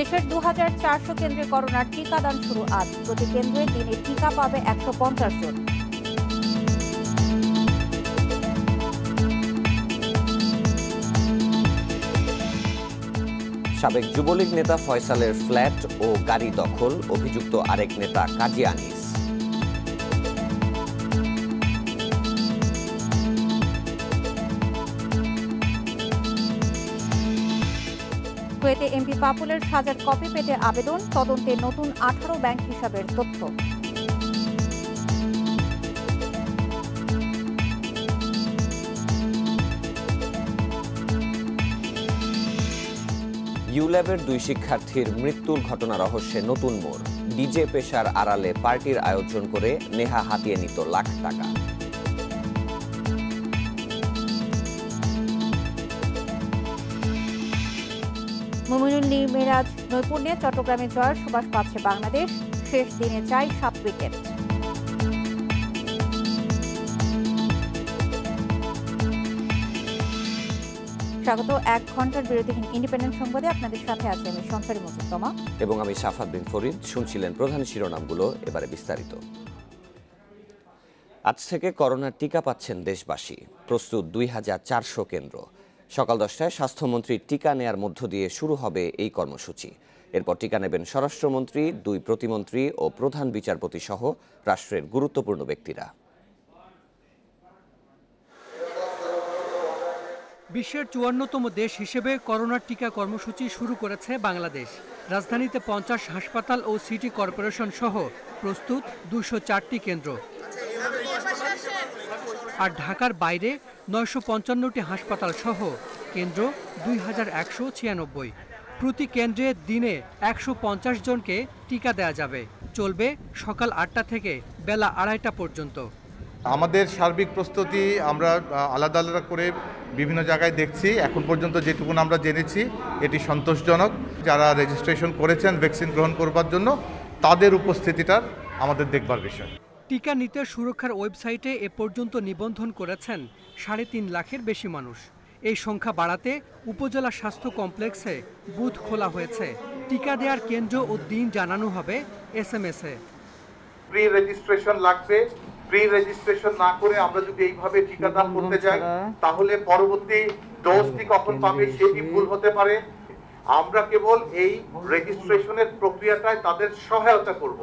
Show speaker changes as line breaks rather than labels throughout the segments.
দেশের 2400 কেন্দ্রে করোনার টিকাদান শুরু আজ। প্রতি কেন্দ্রে দিনে টিকা পাবে 150 জন।
সাবেক যুবলীগ নেতা ফয়সালের ফ্ল্যাট ও গাড়ি দখল, অভিযুক্ত আরেক নেতা কাজী আনিস।
কুয়েতে এমপি পাপুলের সাজার কপি পেতে আবেদন, তদন্তে নতুন 18 ব্যাংক হিসাবের তথ্য।
ইউল্যাবের 2 শিক্ষার্থীর মৃত্যুর ঘটনা রহস্যে নতুন মোড়। ডিজে পেশার আড়ালে পার্টির আয়োজন করে নেহা হাতিয়ে নিত লাখ টাকা।
মুমিনুল মিরাজ নৈপুণ্যে চট্টগ্রামে জয়ের সুবাস পাচ্ছে বাংলাদেশ। শেষ দিনে চাই 7 উইকেট। স্বাগত 1 ঘন্টার বিরতিহীন ইন্ডিপেন্ডেন্ট সংবাদে। আপনাদের সাথে আছে আমি সঞ্চারী মুজুদ্দমা
এবং আমি সাফাত বিন ফরিদ। শুনছিলেন প্রধান শিরোনামগুলো, এবারে বিস্তারিত। আজ থেকে করোনার টিকা পাচ্ছেন দেশবাসী। প্রস্তুত 2400 কেন্দ্র। সকাল 10টায় স্বাস্থ্যমন্ত্রীর টিকা নেয়ার মধ্য দিয়ে শুরু হবে এই কর্মসূচি। এরপর টিকা নেবেন স্বরাষ্ট্রমন্ত্রী, 2 প্রতিমন্ত্রী ও প্রধান বিচারপতি সহ রাষ্ট্রের গুরুত্বপূর্ণ ব্যক্তিরা।
বিশ্বের 54তম দেশ হিসেবে করোনার টিকা কর্মসূচি শুরু করেছে বাংলাদেশ। রাজধানীতে 50 হাসপাতাল ও সিটি কর্পোরেশন সহ প্রস্তুত 204টি কেন্দ্র। আর ঢাকার বাইরে 955টি হাসপাতাল সহ কেন্দ্র 2196। প্রতি কেন্দ্রে দিনে 150 জনকে টিকা দেওয়া যাবে। চলবে সকাল 8টা থেকে বেলা 2:30টা পর্যন্ত।
আমাদের সার্বিক প্রস্তুতি আমরা আলাদা আলাদা করে বিভিন্ন জায়গায় দেখছি। এখন পর্যন্ত যেটুকু আমরা জেনেছি এটি সন্তোষজনক। যারা রেজিস্ট্রেশন করেছেন ভ্যাকসিন গ্রহণ করবার জন্য, তাদের উপস্থিতিটার আমাদের দেখবার বিষয়।
টিকা নিতে সুরক্ষার ওয়েবসাইটে এ পর্যন্ত নিবন্ধন করেছেন 3.5 লাখের বেশি মানুষ। এই সংখ্যা বাড়াতে উপজেলা স্বাস্থ্য কমপ্লেক্সে বুথ খোলা হয়েছে। টিকা দেওয়ার কেন্দ্র ও দিন জানানো হবে SMS-এ।
প্রি রেজিস্ট্রেশন লাগবে। প্রি রেজিস্ট্রেশন না করে আমরা যদি এইভাবে টিকাদান করতে যাই, তাহলে পরবর্তী ডোজটি কখন পাবে সেটি ভুল হতে পারে। আমরা কেবল এই রেজিস্ট্রেশনের প্রক্রিয়াটায় তাদের সহায়তা করব।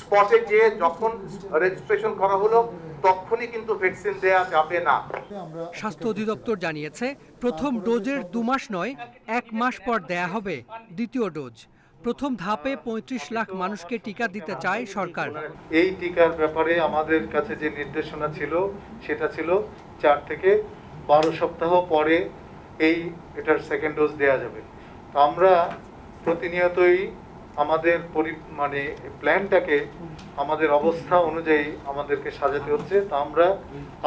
স্পটে যে যখন রেজিস্ট্রেশন করা হলো তখনই কিন্তু ভ্যাকসিন দেয়া যাবে না।
স্বাস্থ্য অধিদপ্তর জানিয়েছে, প্রথম ডোজের 2 মাস নয় 1 মাস পর দেয়া হবে দ্বিতীয় ডোজ। প্রথম ধাপে 35 লাখ মানুষকে টিকা দিতে চায় সরকার।
এই টিকার ব্যাপারে আমাদের কাছে যে নির্দেশনা ছিল সেটা ছিল 4 থেকে 12 সপ্তাহ পরে এটার সেকেন্ড ডোজ দেয়া যাবে। তো আমরা প্রতিনিয়তই আমাদের প্ল্যানটাকে আমাদের অবস্থা অনুযায়ী আমাদেরকে সাজাতে হচ্ছে। তা আমরা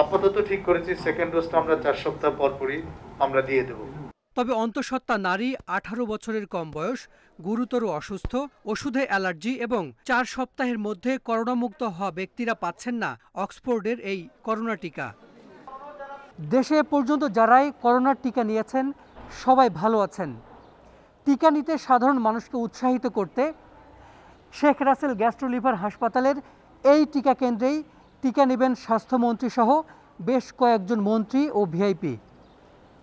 আপাতত ঠিক করেছি সেকেন্ড ডোজটা আমরা 4 সপ্তাহ পরই আমরা দিয়ে দেব।
তবে অন্তঃসত্ত্বা নারী, 18 বছরের কম বয়স, গুরুতর অসুস্থ, ওষুধে অ্যালার্জি এবং 4 সপ্তাহের মধ্যে করোনামুক্ত হওয়া ব্যক্তিরা পাচ্ছেন না অক্সফোর্ডের এই করোনা টিকা। দেশে পর্যন্ত যারাই করোনার টিকা নিয়েছেন সবাই ভালো আছেন। টিকা নিতে সাধারণ মানুষকে উৎসাহিত করতে শেখ রাসেল গ্যাস্ট্রো-লিভার হাসপাতালের এই টিকা কেন্দ্রেই টিকা নেবেন স্বাস্থ্যমন্ত্রী সহ বেশ কয়েকজন মন্ত্রী ও VIP.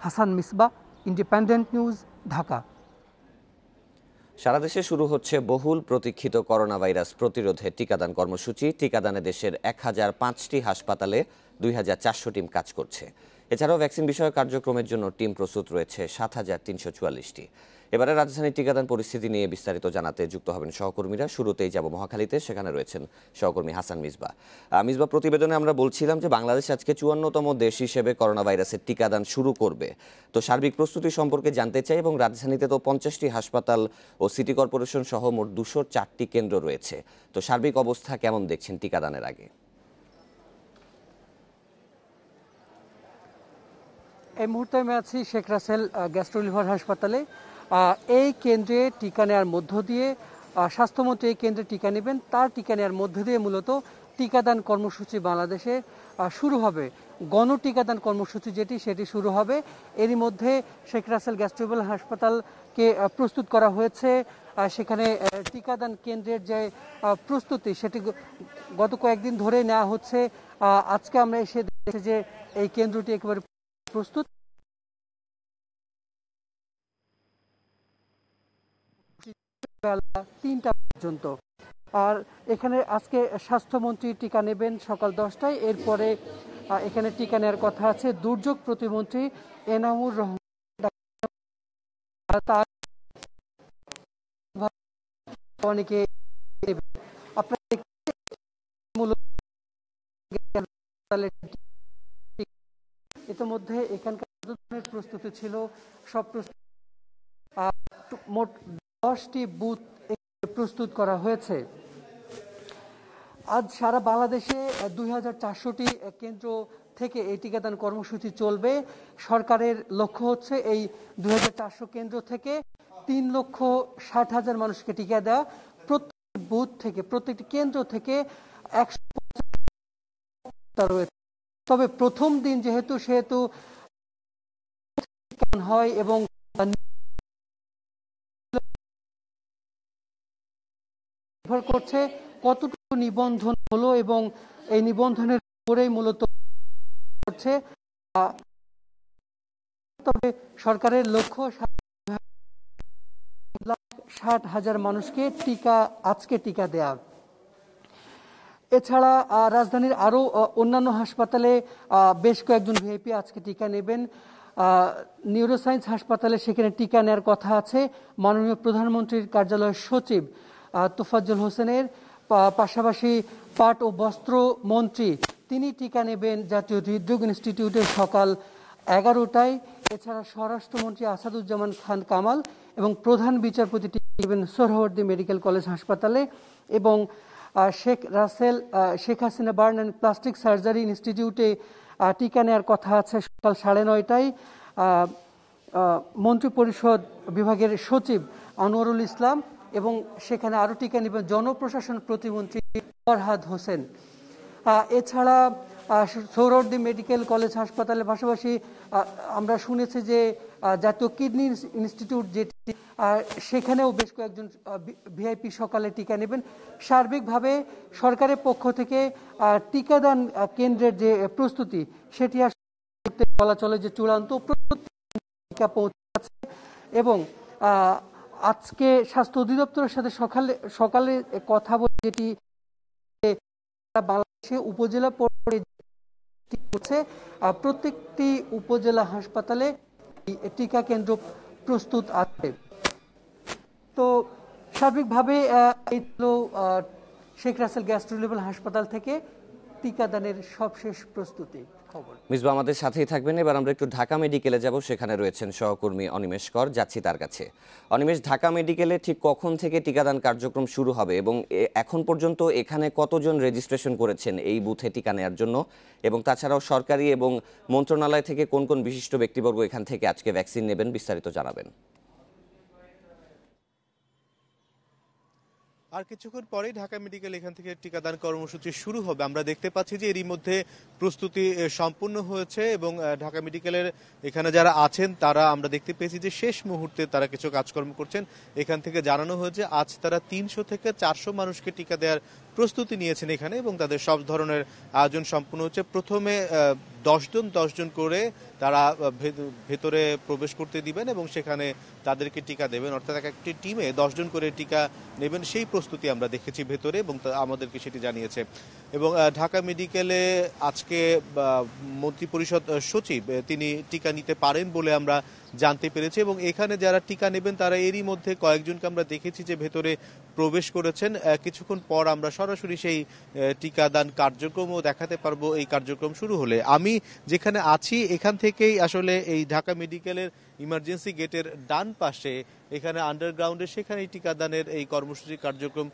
Hasan Misbah, Independent News, Dhaka.
সারা দেশে শুরু হচ্ছে বহুল প্রতীক্ষিত করোনা ভাইরাস প্রতিরোধে টিকাদান কর্মসূচি। টিকাদানে দেশের 1005টি হাসপাতালে 2400 টিম কাজ করছে। এছাড়াও ভ্যাকসিন বিষয়ক কার্যক্রমের জন্য টিম প্রস্তুত রয়েছে 7344টি। এবারে রাজধানীর টিকাদান পরিস্থিতি নিয়ে বিস্তারিত জানাতে যুক্ত হবেন সহকর্মীরা। শুরুতেই যাব মহাখালীতে, সেখানে রয়েছেন সহকর্মী হাসান মিসবাহ। মিসবাহ, প্রতিবেদনে আমরা বলছিলাম যে বাংলাদেশ আজকে 54তম দেশ হিসেবে করোনা ভাইরাসের টিকাদান শুরু করবে। তো সার্বিক প্রস্তুতি সম্পর্কে জানতে চাই। এবং রাজধানীতে তো 50টি হাসপাতাল ও সিটি কর্পোরেশন সহ মোট 204টি কেন্দ্র রয়েছে। তো সার্বিক অবস্থা কেমন দেখছেন টিকাদানের আগে?
এই মুহূর্তে আমি আছি শেখ রাসেল গ্যাস্ট্রো-লিভার হাসপাতালে। এই কেন্দ্রে টিকা নেওয়ার মধ্য দিয়ে স্বাস্থ্যমন্ত্রী এই কেন্দ্রে টিকা নেবেন। তার টিকা নেওয়ার মধ্য দিয়ে মূলত টিকাদান কর্মসূচি বাংলাদেশে শুরু হবে। গণটিকাদান কর্মসূচি সেটি শুরু হবে। এরই মধ্যে শেখ রাসেল গ্যাস্ট্রো-লিভার হাসপাতালকে প্রস্তুত করা হয়েছে সেখানে টিকাদান কেন্দ্রের যে প্রস্তুতি সেটি গত কয়েকদিন ধরে নেওয়া হচ্ছে। আজকে আমরা এসে দেখছি যে এই কেন্দ্রটি একেবারে প্রস্তুত। বেলা ৩টা পর্যন্ত। আর এখানে আজকে স্বাস্থ্যমন্ত্রী টিকা নেবেন সকাল 10টায়। এরপরে এখানে টিকা নেওয়ার কথা আছে দুর্যোগ প্রতিমন্ত্রী এনামুর রহমান। তার অনেকে ইতিমধ্যে এখানকার প্রস্তুতি ছিল সব মোট 10টি বুথ প্রস্তুত করা হয়েছে। আজ সারা বাংলাদেশে 2400টি কেন্দ্র থেকে এই টিকাদান কর্মসূচি চলবে। সরকারের লক্ষ্য হচ্ছে এই 2400 কেন্দ্র থেকে 3,60,000 মানুষকে টিকা দেওয়া। প্রত্যেক বুথ থেকে প্রত্যেকটি কেন্দ্র থেকে 100 রয়েছে। তবে প্রথম দিন যেহেতু হয় এবং নির্ভর করছে কতটুকু নিবন্ধন হলো এবং এই নিবন্ধনের উপরেই মূলত করছে। তবে সরকারের লক্ষ্য 60,000 মানুষকে আজকে টিকা দেয়া। এছাড়া রাজধানীর আরো অন্যান্য হাসপাতালে বেশ কয়েকজন ভিআইপি আজকে টিকা নেবেন। নিউরোসায়েন্স হাসপাতালে সেখানে টিকা নেওয়ার কথা আছে মাননীয় প্রধানমন্ত্রীর কার্যালয়ের সচিব তোফাজ্জল হোসেনের। পাশাপাশি পাট ও বস্ত্র মন্ত্রী তিনি টিকা নেবেন জাতীয় হৃদরোগ ইনস্টিটিউটে সকাল 11টায়। এছাড়া স্বরাষ্ট্রমন্ত্রী আসাদুজ্জামান খান কামাল এবং প্রধান বিচারপতি টিকা নেবেন সোহরাওয়ার্দী মেডিকেল কলেজ হাসপাতালে। এবং Sheikh Hasina burn and plastic surgery ইনস্টিটিউটে টিকা নেওয়ার কথা আছে সকাল 9:30টায়। মন্ত্রিপরিষদ বিভাগের সচিব আনোয়ারুল ইসলাম এবং সেখানে আরো টিকা নেবেন জনপ্রশাসন প্রতিমন্ত্রী ফরহাদ হোসেন। এছাড়া সোহরাওয়ার্দী মেডিকেল কলেজ হাসপাতালের পাশাপাশি আমরা শুনেছি যে জাতীয় কিডনি ইনস্টিটিউট যেটি সেখানেও বেশ কয়েকজন ভিআইপি সকালে টিকা নেবেন। সার্বিকভাবে সরকারের পক্ষ থেকে টিকাদান কেন্দ্রের যে প্রস্তুতি সেটি বলা চলে যে চূড়ান্ত টিকা পৌঁছাচ্ছে। এবং আজকে স্বাস্থ্য অধিদপ্তরের সাথে সকালে কথা বলে যেটি বাংলাদেশে উপজেলা পর্যায়ে প্রত্যেকটি উপজেলা হাসপাতালে টিকা কেন্দ্র প্রস্তুত আছে। তো সার্বিকভাবে শেখ রাসেল গ্যাস্ট্রোলিভার হাসপাতাল থেকে টিকাদানের সবশেষ প্রস্তুতি খবর।
মিসবা আমাদের সাথেই থাকবেন। এবার আমরা একটু ঢাকা মেডিকেলে যাব, সেখানে রয়েছেন সহকর্মী অনিমেষ কর। যাচ্ছি তার কাছে। অনিমেষ, ঢাকা মেডিকেলে ঠিক কখন থেকে টিকাদান কার্যক্রম শুরু হবে এবং এখন পর্যন্ত এখানে কতজন রেজিস্ট্রেশন করেছেন এই বুথে টিকা নেওয়ার জন্য, এবং তাছাড়াও সরকারি এবং মন্ত্রণালয় থেকে কোন কোন বিশিষ্ট ব্যক্তিবর্গ এখান থেকে আজকে ভ্যাকসিন নেবেন, বিস্তারিত জানাবেন।
আর কিছুক্ষণ পরেই ঢাকা মেডিকেল এখান থেকে টিকাদান কর্মসূচি শুরু হবে। আমরা দেখতে পাচ্ছি যে এরই মধ্যে প্রস্তুতি সম্পূর্ণ হয়েছে এবং ঢাকা মেডিকেলের এখানে যারা আছেন তারা আমরা দেখতে পেয়েছি যে শেষ মুহূর্তে তারা কিছু কাজকর্ম করছেন। এখান থেকে জানানো হয়েছে আজ তারা 300 থেকে 400 মানুষকে টিকা দেওয়ার প্রস্তুতি নিয়েছেন এখানে এবং তাদের সব ধরনের আয়োজন সম্পূর্ণ হচ্ছে। প্রথমে 10 জন করে তারা ভেতরে প্রবেশ করতে দিবেন এবং সেখানে তাদেরকে টিকা দেবেন, অর্থাৎ একটি টিমে 10 জন করে টিকা নেবেন, সেই প্রস্তুতি আমরা দেখেছি ভেতরে এবং আমাদেরকে সেটি জানিয়েছে। এবং ঢাকা মেডিকেলে আজকে মন্ত্রিপরিষদ সচিব তিনি টিকা নিতে পারেন বলে আমরা জানতে পেরেছি এবং এখানে যারা টিকা নেবেন তারা এরই মধ্যে কয়েকজনকে আমরা দেখেছি যে ভেতরে প্রবেশ করেছেন। কিছুক্ষণ পর আমরা সরাসরি সেই টিকাদান কার্যক্রমও দেখাতে পারবো এই কার্যক্রম শুরু হলে। আমি যেখানে আছি এখান থেকেই আসলে এই ঢাকা মেডিকেলের ইমার্জেন্সি গেটের ডান পাশে এখানে আন্ডারগ্রাউন্ডে সেখানে টিকাদানের এই কর্মসূচি কার্যক্রম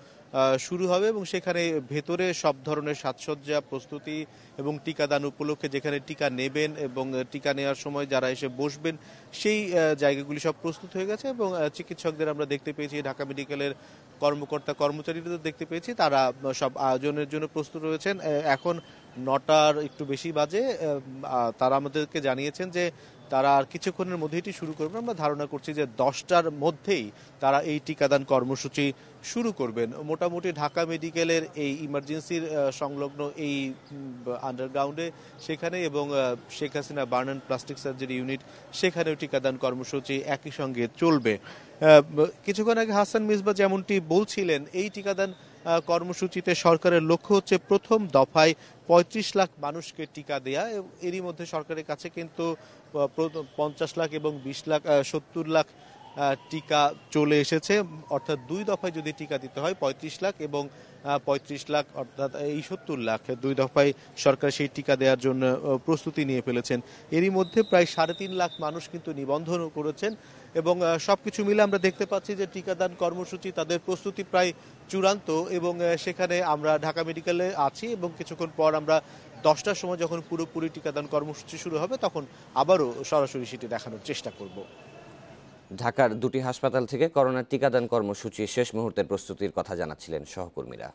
শুরু হবে এবং সেখানে ভেতরে সব ধরনের সাজসজ্জা প্রস্তুতি এবং টিকাদান উপলক্ষে যেখানে টিকা নেবেন এবং টিকা নেওয়ার সময় যারা এসে বসবেন সেই জায়গাগুলি সব প্রস্তুত হয়ে গেছে এবং চিকিৎসকদের আমরা দেখতে পেয়েছি, ঢাকা মেডিকেলের কর্মকর্তা কর্মচারীদের দেখতে পেয়েছি, তারা সব আয়োজনের জন্য প্রস্তুত রয়েছেন। এখন 9টার একটু বেশি বাজে। তারা আমাদেরকে জানিয়েছেন যে তারা আর কিছুক্ষণের মধ্যেই এটি শুরু করবেন। আমরা ধারণা করছি যে 10টার মধ্যেই তারা এই টিকাদান কর্মসূচি শুরু করবেন। মোটামুটি ঢাকা মেডিকেলের এই ইমার্জেন্সির সংলগ্ন এই আন্ডারগ্রাউন্ডে সেখানে এবং Sheikh Hasina burn and plastic surgery unit সেখানেও টিকাদান কর্মসূচি একই সঙ্গে চলবে। কিছুক্ষণ আগে হাসান মিসবাহ যেমনটি বলছিলেন, এই টিকাদান কর্মসূচিতে সরকারের লক্ষ্য হচ্ছে প্রথম দফায় 35 লাখ মানুষকে টিকা দেয়া। এরই মধ্যে সরকারের কাছে কিন্তু 50 লাখ এবং 70 লাখ টিকা চলে এসেছে। অর্থাৎ 2 দফায় যদি টিকা দিতে হয় 35 লাখ এবং 35 লাখ অর্থাৎ এই 70 লাখ 2 দফায় সরকার সেই টিকা দেওয়ার জন্য প্রস্তুতি নিয়ে ফেলেছেন। এরই মধ্যে প্রায় 3.5 লাখ মানুষ কিন্তু নিবন্ধন করেছেন এবং সবকিছু মিলে আমরা দেখতে পাচ্ছি যে টিকাদান কর্মসূচি তাদের প্রস্তুতি প্রায় চূড়ান্ত এবং সেখানে আমরা ঢাকা মেডিকেলে আছি এবং কিছুক্ষণ পর আমরা 10টার সময় যখন পুরোপুরি টিকাদান কর্মসূচি শুরু হবে তখন আবারও সরাসরি সেটি দেখানোর চেষ্টা করব।
ঢাকার দুটি হাসপাতাল থেকে করোনার টিকাদান কর্মসূচি শেষ মুহূর্তের প্রস্তুতির কথা জানাচ্ছিলেন সহকর্মীরা।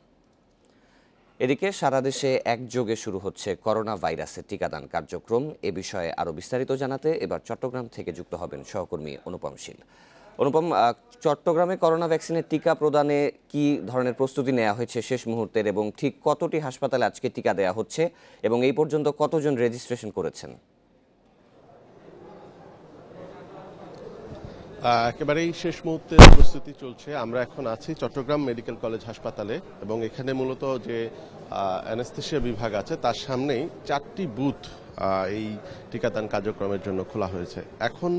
এদিকে সারা দেশে একযোগে শুরু হচ্ছে করোনা ভাইরাসের টিকাদান কার্যক্রম। এ বিষয়ে আরও বিস্তারিত জানাতে এবার চট্টগ্রাম থেকে যুক্ত হবেন সহকর্মী অনুপম শীল। অনুপম, চট্টগ্রামে করোনা ভ্যাকসিনের টিকা প্রদানে কি ধরনের প্রস্তুতি নেওয়া হয়েছে শেষ মুহূর্তের, এবং ঠিক কতটি হাসপাতালে আজকে টিকা দেওয়া হচ্ছে এবং এই পর্যন্ত কতজন রেজিস্ট্রেশন করেছেন?
একেবারেই শেষ মুহূর্তের প্রস্তুতি চলছে। আমরা এখন আছি চট্টগ্রাম মেডিকেল কলেজ হাসপাতালে এবং এখানে মূলত যে অ্যানেস্থেশিয়া বিভাগ আছে তার সামনেই 4টি বুথ এই টিকাদান কার্যক্রমের জন্য খোলা হয়েছে। এখন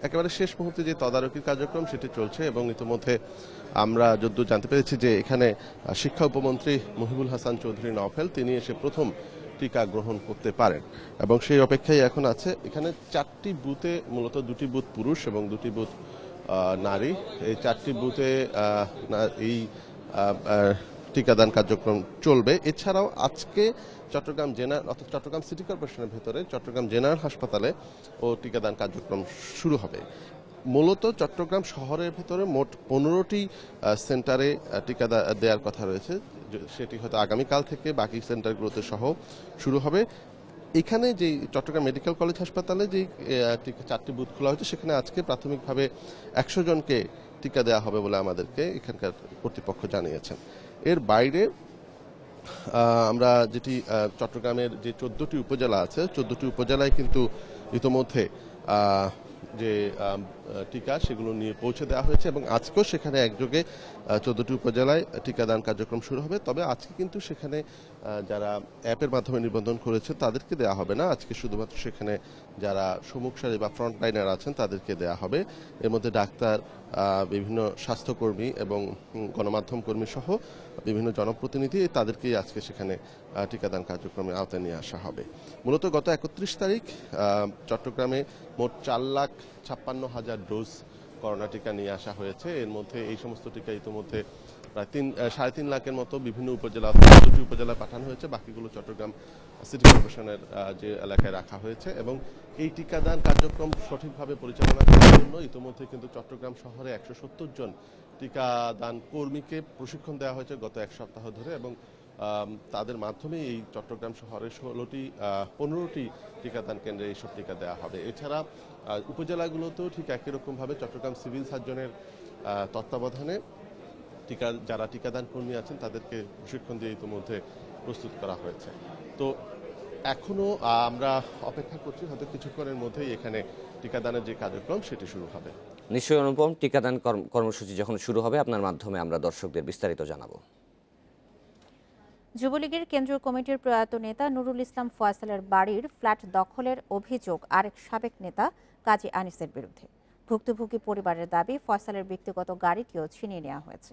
একেবারে শেষ মুহূর্তে যে তদারকির কার্যক্রম সেটি চলছে এবং ইতিমধ্যে আমরা যদ্দূর জানতে পেরেছি যে এখানে শিক্ষা উপমন্ত্রী মহিবুল হাসান চৌধুরী নওফেল তিনি এসে প্রথম টিকা গ্রহণ করতে পারেন এবং সেই অপেক্ষায় এখন আছে। এখানে 4টি বুথে মূলত 2টি বুথ পুরুষ এবং 2টি বুথ নারী। এই 4টি বুথে এই টিকাদান কার্যক্রম চলবে। এছাড়াও আজকে চট্টগ্রাম জেনারেল অর্থাৎ চট্টগ্রাম সিটি কর্পোরেশনের ভেতরে চট্টগ্রাম জেনারেল হাসপাতালে ও টিকাদান কার্যক্রম শুরু হবে। মূলত চট্টগ্রাম শহরের ভেতরে মোট 15টি সেন্টারে টিকা দেওয়ার কথা রয়েছে। সেটি হয়তো আগামীকাল থেকে বাকি সেন্টারগুলোতে সহ শুরু হবে। এখানে যে চট্টগ্রাম মেডিকেল কলেজ হাসপাতালে যে 4টি বুথ খোলা হয়েছে সেখানে আজকে প্রাথমিকভাবে 100 জনকে টিকা দেওয়া হবে বলে আমাদেরকে এখানকার কর্তৃপক্ষ জানিয়েছেন। এর বাইরে আমরা যেটি চট্টগ্রামের যে 14টি উপজেলা আছে 14টি উপজেলায় কিন্তু ইতোমধ্যে যে টিকা সেগুলো নিয়ে পৌঁছে দেওয়া হয়েছে এবং আজকেও সেখানে একযোগে 14টি উপজেলায় টিকাদান কার্যক্রম শুরু হবে। তবে আজকে কিন্তু সেখানে যারা অ্যাপের মাধ্যমে নিবন্ধন করেছে তাদেরকে দেওয়া হবে না। আজকে শুধুমাত্র সেখানে যারা সম্মুখ সারি বা ফ্রন্টলাইনার আছেন তাদেরকে দেওয়া হবে। এর মধ্যে ডাক্তার, বিভিন্ন স্বাস্থ্যকর্মী এবং গণমাধ্যম কর্মী সহ বিভিন্ন জনপ্রতিনিধি তাদেরকেই আজকে সেখানে টিকাদান কার্যক্রমে আওতায় নিয়ে আসা হবে। মূলত গত 31 তারিখ চট্টগ্রামে মোট 4,56,000 ডোজ করোনা টিকা নিয়ে আসা হয়েছে। এর মধ্যে এই সমস্ত টিকা ইতিমধ্যে প্রায় 3.5 লাখের মতো বিভিন্ন উপজেলা 14টি উপজেলায় পাঠানো হয়েছে। বাকিগুলো চট্টগ্রাম সিটি কর্পোরেশনের যে এলাকায় রাখা হয়েছে এবং এই টিকাদান কার্যক্রম সঠিকভাবে পরিচালনা করার জন্য ইতিমধ্যে কিন্তু চট্টগ্রাম শহরে 170 জন টিকাদান কর্মীকে প্রশিক্ষণ দেওয়া হয়েছে গত 1 সপ্তাহ ধরে এবং তাদের মাধ্যমে এই চট্টগ্রাম শহরে 15টি টিকাদান কেন্দ্রে এইসব টিকা দেওয়া হবে। এছাড়া উপজেলাগুলোতেও ঠিক একই রকমভাবে চট্টগ্রাম সিভিল সার্জনের তত্ত্বাবধানে যারা টিকাদান কর্মী আছেন তাদেরকে প্রশিক্ষণ দিয়ে ইতিমধ্যে প্রস্তুত করা হয়েছে। তো এখনো আমরা অপেক্ষা করছি, হয়তো কিছুক্ষণের মধ্যেই এখানে টিকাদানের যে কার্যক্রম সেটি শুরু হবে।
নিশ্চয়ই অনুপম, টিকাদান কর্মসূচি যখন শুরু হবে আপনার মাধ্যমে আমরা দর্শকদের বিস্তারিত জানাবো।
যুবলীগের কেন্দ্রীয় কমিটির প্রয়াত নেতা নুরুল ইসলাম ফয়সালের বাড়ির ফ্ল্যাট দখলের অভিযোগ আরেক সাবেক নেতা কাজী আনিসের বিরুদ্ধে। ভুক্তভোগী পরিবারের দাবি ফয়সালের ব্যক্তিগত গাড়িটিও ছিনিয়ে নেওয়া হয়েছে।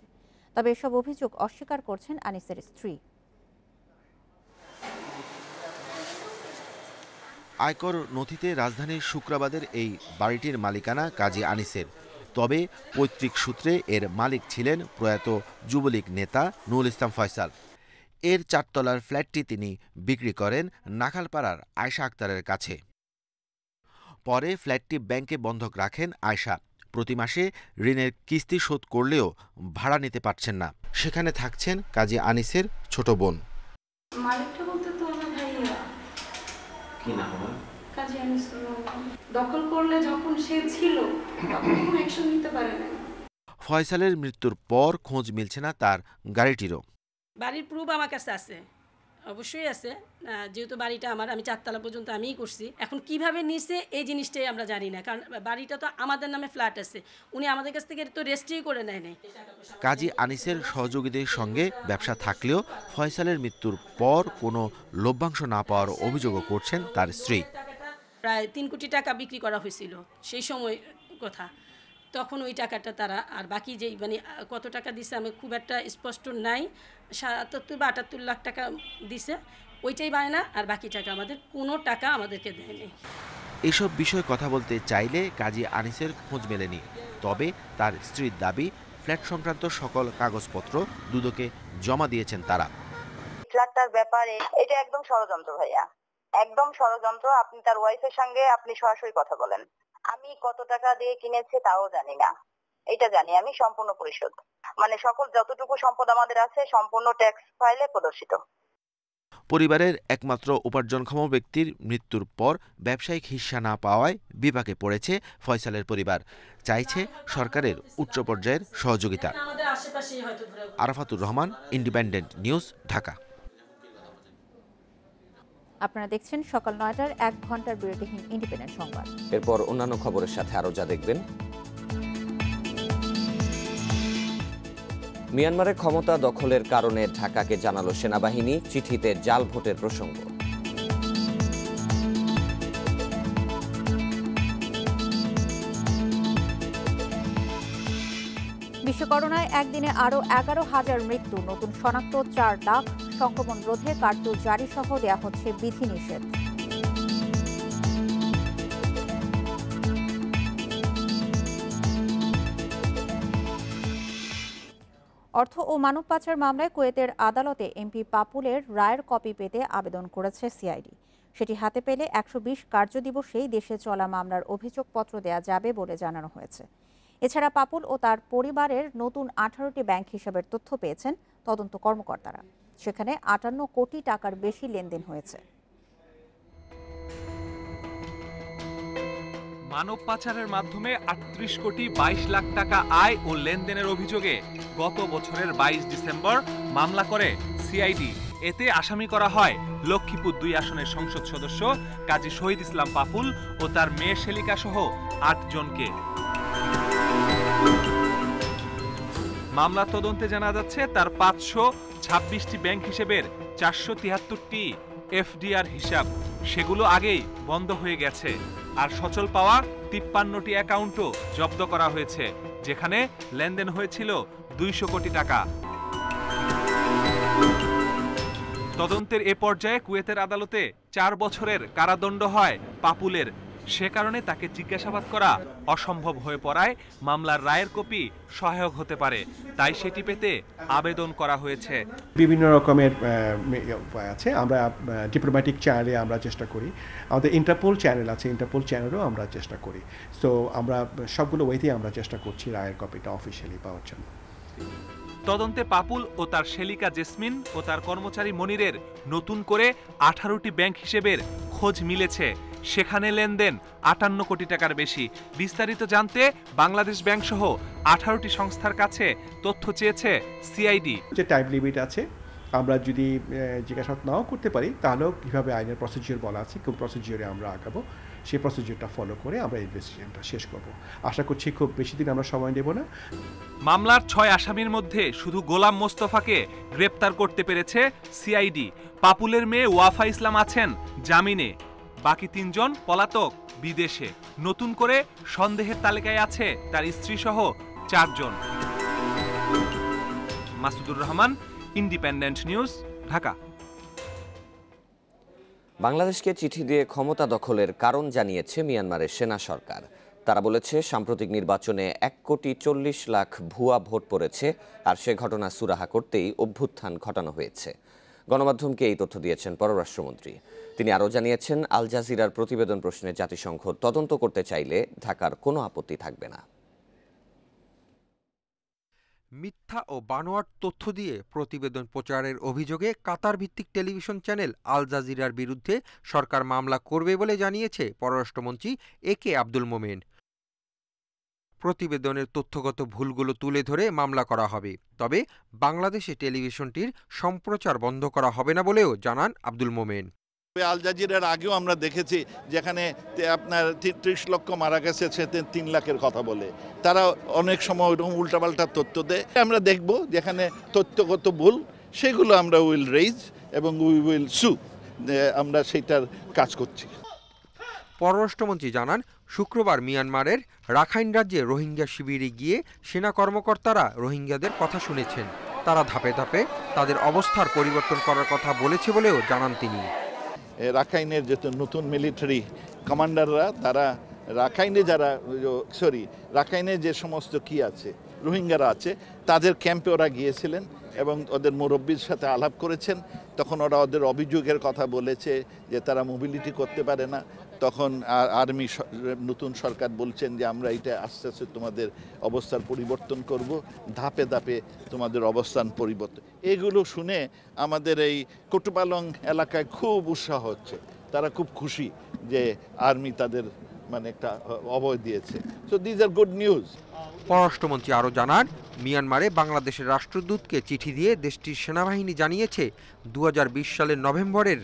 তবে এসব অভিযোগ অস্বীকার করছেন আনিসের স্ত্রী।
আয়কর নথিতে রাজধানীর শুক্রাবাদের এই বাড়িটির মালিকানা কাজী আনিসের। তবে পৈতৃক সূত্রে এর মালিক ছিলেন প্রয়াত যুবলীগ নেতা নুরুল ইসলাম ফয়সাল। এর 4 তলার ফ্ল্যাটটি তিনি বিক্রি করেন নাখালপাড়ার আয়শা আক্তারের কাছে। পরে ফ্ল্যাটটি ব্যাংকে বন্ধক রাখেন আয়শা। প্রতি মাসে ঋণের কিস্তি শোধ করলেও ভাড়া নিতে পারছেন না। সেখানে থাকছেন কাজী আনিসের ছোট বোন।
মালিকটা বলতে তো আমার ভাইয়া,
কি নাম আমার?
কাজী আনিসুর রহমান। দখল করলে যখন সে ছিল তখন কোনো অ্যাকশন নিতে পারে না।
ফয়সালের মৃত্যুর পর খোঁজ মিলছে না তার গাড়িটিরও।
বাড়ির প্রুফ আমার কাছে আছে, অবশ্যই আছে, যেহেতু বাড়িটা আমার, আমি 4 তলা পর্যন্ত আমিই করছি। এখন কিভাবে নিছে এই জিনিসটাই আমরা জানি না, কারণ বাড়িটা তো আমাদের নামে ফ্ল্যাট আছে, উনি আমাদের কাছ থেকে তো রেজিস্ট্রি করে নেয় নাই।
কাজী আনিসের সহযোগীদের সঙ্গে ব্যবসা থাকলেও ফয়সালের মৃত্যুর পর কোনো লভ্যাংশ না পাওয়ার অভিযোগও করছেন তার স্ত্রী।
প্রায় 3 কোটি টাকা বিক্রি করা হয়েছিল সেই সময় কথা, তখন ওই টাকাটা তারা, আর বাকি যেই মানে কত টাকা দিছে আমি খুব একটা স্পষ্ট নাই, 77 বা 78 লাখ টাকা দিছে, ওইটাই বায়না, আর বাকি টাকা আমাদের কোনো টাকা আমাদেরকে দেয়নি।
এসব বিষয়ে কথা বলতে চাইলে কাজী আনিসের খোঁজ মেলেনি। তবে তার স্ত্রীর দাবি, ফ্ল্যাট সংক্রান্ত সকল কাগজপত্র দুদকে জমা দিয়েছেন তারা।
ফ্ল্যাটটার ব্যাপারে এটা একদম ষড়যন্ত্র ভাইয়া, একদম ষড়যন্ত্র। আপনি তার ওয়াইফের সঙ্গে আপনি সরাসরি কথা বলেন। আমি কত টাকা দিয়ে কিনেছি তাও জানি না, এটা জানি আমি সম্পূর্ণ পরিশোধ, মানে সকল যতটুকু সম্পদ আমাদের আছে সম্পূর্ণ ট্যাক্স ফাইলে প্রদর্শিত।
পরিবারের একমাত্র উপার্জনক্ষম ব্যক্তির মৃত্যুর পর ব্যবসায়িক হিস্সা না পাওয়ায় বিপাকে পড়েছে ফয়সালের পরিবার, চাইছে সরকারের উচ্চ পর্যায়ের সহযোগিতা। Arafatur Rahman, Independent News, Dhaka.
আপনারা দেখছেন সকাল 9টার 1 ঘন্টার বিরতিহীন ইন্ডিপেন্ডেন্ট সংবাদ।
এরপর অন্যান্য খবরের সাথে আরো যা দেখবেন। মিয়ানমারে ক্ষমতা দখলের কারণে ঢাকাকে জানালো সেনাবাহিনী, চিঠিতে জাল ভোটের প্রসঙ্গ।
বিশ্ব করোনায় একদিনে আরও 11,000 মৃত্যু, নতুন শনাক্ত 4 লাখ, সংক্রমণ রোধে কার্ফিউ জারি সহ দেয়া হচ্ছে বিধিনিষেধ। অর্থ ও মানব পাচার মামলায় কুয়েতের আদালতে এমপি পাপুলের রায়ের কপি পেতে আবেদন করেছে সিআইডি। সেটি হাতে পেলে 120 কার্যদিবসেই দেশে চলা মামলার অভিযোগপত্র দেয়া যাবে বলে জানানো হয়েছে। এছাড়া পাপুল ও তার পরিবারের নতুন 18টি ব্যাংক হিসাবের তথ্য পেয়েছেন তদন্ত কর্মকর্তারা। সেখানে 58 কোটি টাকার বেশি লেনদেন হয়েছে।
মানব পাচারের মাধ্যমে 38 কোটি 22 লাখ টাকা আয় ও লেনদেনের অভিযোগে গত বছরের 22 ডিসেম্বর মামলা করে সিআইডি। এতে আসামি করা হয় লক্ষ্মীপুর 2 আসনের সংসদ সদস্য কাজী শহীদ ইসলাম পাপুল ও তার মেয়ে শেলিকা সহ 8 জনকে। মামলা তদন্তে জানা যাচ্ছে তার 526টি ব্যাংক হিসেবের 473টি এফডিআর হিসাব, সেগুলো আগেই বন্ধ হয়ে গেছে। আর সচল পাওয়া 53টি অ্যাকাউন্টও জব্দ করা হয়েছে, যেখানে লেনদেন হয়েছিল 200 কোটি টাকা। তদন্তের এ পর্যায়ে কুয়েতের আদালতে 4 বছরের কারাদণ্ড হয় পাপুলের। সে কারণে তাকে জিজ্ঞাসাবাদ করা অসম্ভব হয়ে পড়ায় মামলার রায়ের কপি সহায়ক হতে পারে, তাই সেটি পেতে আবেদন করা হয়েছে।
বিভিন্ন রকমের উপায় আছে, আমরা ডিপ্লোম্যাটিক চ্যানেলে আমরা চেষ্টা করি, আমাদের ইন্টারপোল চ্যানেল আছে, ইন্টারপোল চ্যানেলও আমরা চেষ্টা করি। সো আমরা সবগুলো ওয়েতেই আমরা চেষ্টা করছি রায়ের কপিটা অফিসিয়ালি পাওয়ার জন্য।
তদন্তে পাপুল ও তার শেলিকা জেসমিন ও তার কর্মচারী মনিরের নতুন করে 18টি ব্যাংক হিসেবের খোঁজ মিলেছে, সেখানে লেনদেন 58 কোটি টাকার বেশি। বিস্তারিত জানতে বাংলাদেশ ব্যাংক সহ 18টি সংস্থার কাছে তথ্য চেয়েছে সিআইডি।
যে টাইম লিমিট আছে, আমরা যদি জিজ্ঞাসাবাদ নাও করতে পারি তাহলেও কীভাবে আইনের প্রসিডিওর বলা আছে, কোন প্রসিডিওরে আমরা আগাবো, সেই প্রসিডিওরটা ফলো করে আমরা ইনভেস্টিগেশনটা শেষ করব। আশা করছি খুব বেশি দিন আমরা সময় নেব না।
মামলার 6 আসামির মধ্যে শুধু গোলাম মোস্তফাকে গ্রেপ্তার করতে পেরেছে সিআইডি। পাপুলের মেয়ে ওয়াফা ইসলাম আছেন জামিনে, বাকি 3 জন পলাতক বিদেশে। নতুন করে সন্দেহের তালিকায় আছে তার স্ত্রী সহ 4 জন। Masudur Rahman, Independent News, Dhaka.
বাংলাদেশকে চিঠি দিয়ে ক্ষমতা দখলের কারণ জানিয়েছে মিয়ানমারের সেনা সরকার। তারা বলেছে সাম্প্রতিক নির্বাচনে 1,40 লাখ ভুয়া ভোট পড়েছে, আর সে ঘটনা সুরাহা করতেই অভ্যুত্থান ঘটানো হয়েছে। গণমাধ্যমকে এই তথ্য দিয়েছেন পররাষ্ট্রমন্ত্রী। তিনি আরও জানিয়েছেন, আল জাজিরার প্রতিবেদন প্রশ্নে জাতিসংঘ তদন্ত করতে চাইলে ঢাকার কোনো আপত্তি থাকবে না।
মিথ্যা ও বানোয়াট তথ্য দিয়ে প্রতিবেদন প্রচারের অভিযোগে কাতার ভিত্তিক টেলিভিশন চ্যানেল আল জাজিরার বিরুদ্ধে সরকার মামলা করবে বলে জানিয়েছে পররাষ্ট্রমন্ত্রী একে আব্দুল মোমেন। প্রতিবেদনের তথ্যগত ভুলগুলো তুলে ধরে মামলা করা হবে, তবে বাংলাদেশে টেলিভিশনটির সম্প্রচার বন্ধ করা হবে না বলেও জানান আব্দুল মোমেন।
আল জাজিরার আগেও আমরা দেখেছি যেখানে আপনার 30 লক্ষ মারা গেছে, সে 3 লাখের কথা বলে। তারা অনেক সময় ওরকম উল্টাপাল্টা তথ্য দেয়। আমরা দেখব যেখানে তথ্যগত ভুল, সেগুলো আমরা উইল রেইজ এবং উইল সু, আমরা সেটার কাজ করছি।
পররাষ্ট্রমন্ত্রী জানান, শুক্রবার মিয়ানমারের রাখাইন রাজ্যে রোহিঙ্গা শিবিরে গিয়ে সেনা কর্মকর্তারা রোহিঙ্গাদের কথা শুনেছেন। তারা ধাপে ধাপে তাদের অবস্থার পরিবর্তন করার কথা বলেছে বলেও জানান তিনি।
রাখাইনের যে নতুন মিলিটারি কমান্ডাররা, তারা রাখাইনে যে সমস্ত কি আছে রোহিঙ্গারা আছে, তাদের ক্যাম্পে ওরা গিয়েছিলেন এবং ওদের মুরব্বীর সাথে আলাপ করেছেন। তখন ওরা ওদের অভিযোগের কথা বলেছে যে তারা মোবিলিটি করতে পারে না। তখন আর্মি নতুন সরকার বলছেন যে আমরা এটা আস্তে আস্তে তোমাদের অবস্থার পরিবর্তন করব, ধাপে ধাপে তোমাদের অবস্থান পরিবর্তন। এগুলো শুনে আমাদের এই কোটপালং এলাকায় খুব উৎসাহ হচ্ছে। তারা খুব খুশি যে আর্মি তাদের একটা অভয় দিয়েছে। So this are good news.
পররাষ্ট্রমন্ত্রী আরও জানান, মিয়ানমারে বাংলাদেশের রাষ্ট্রদূতকে চিঠি দিয়ে দেশটির সেনাবাহিনী জানিয়েছে 2020 সালের নভেম্বরের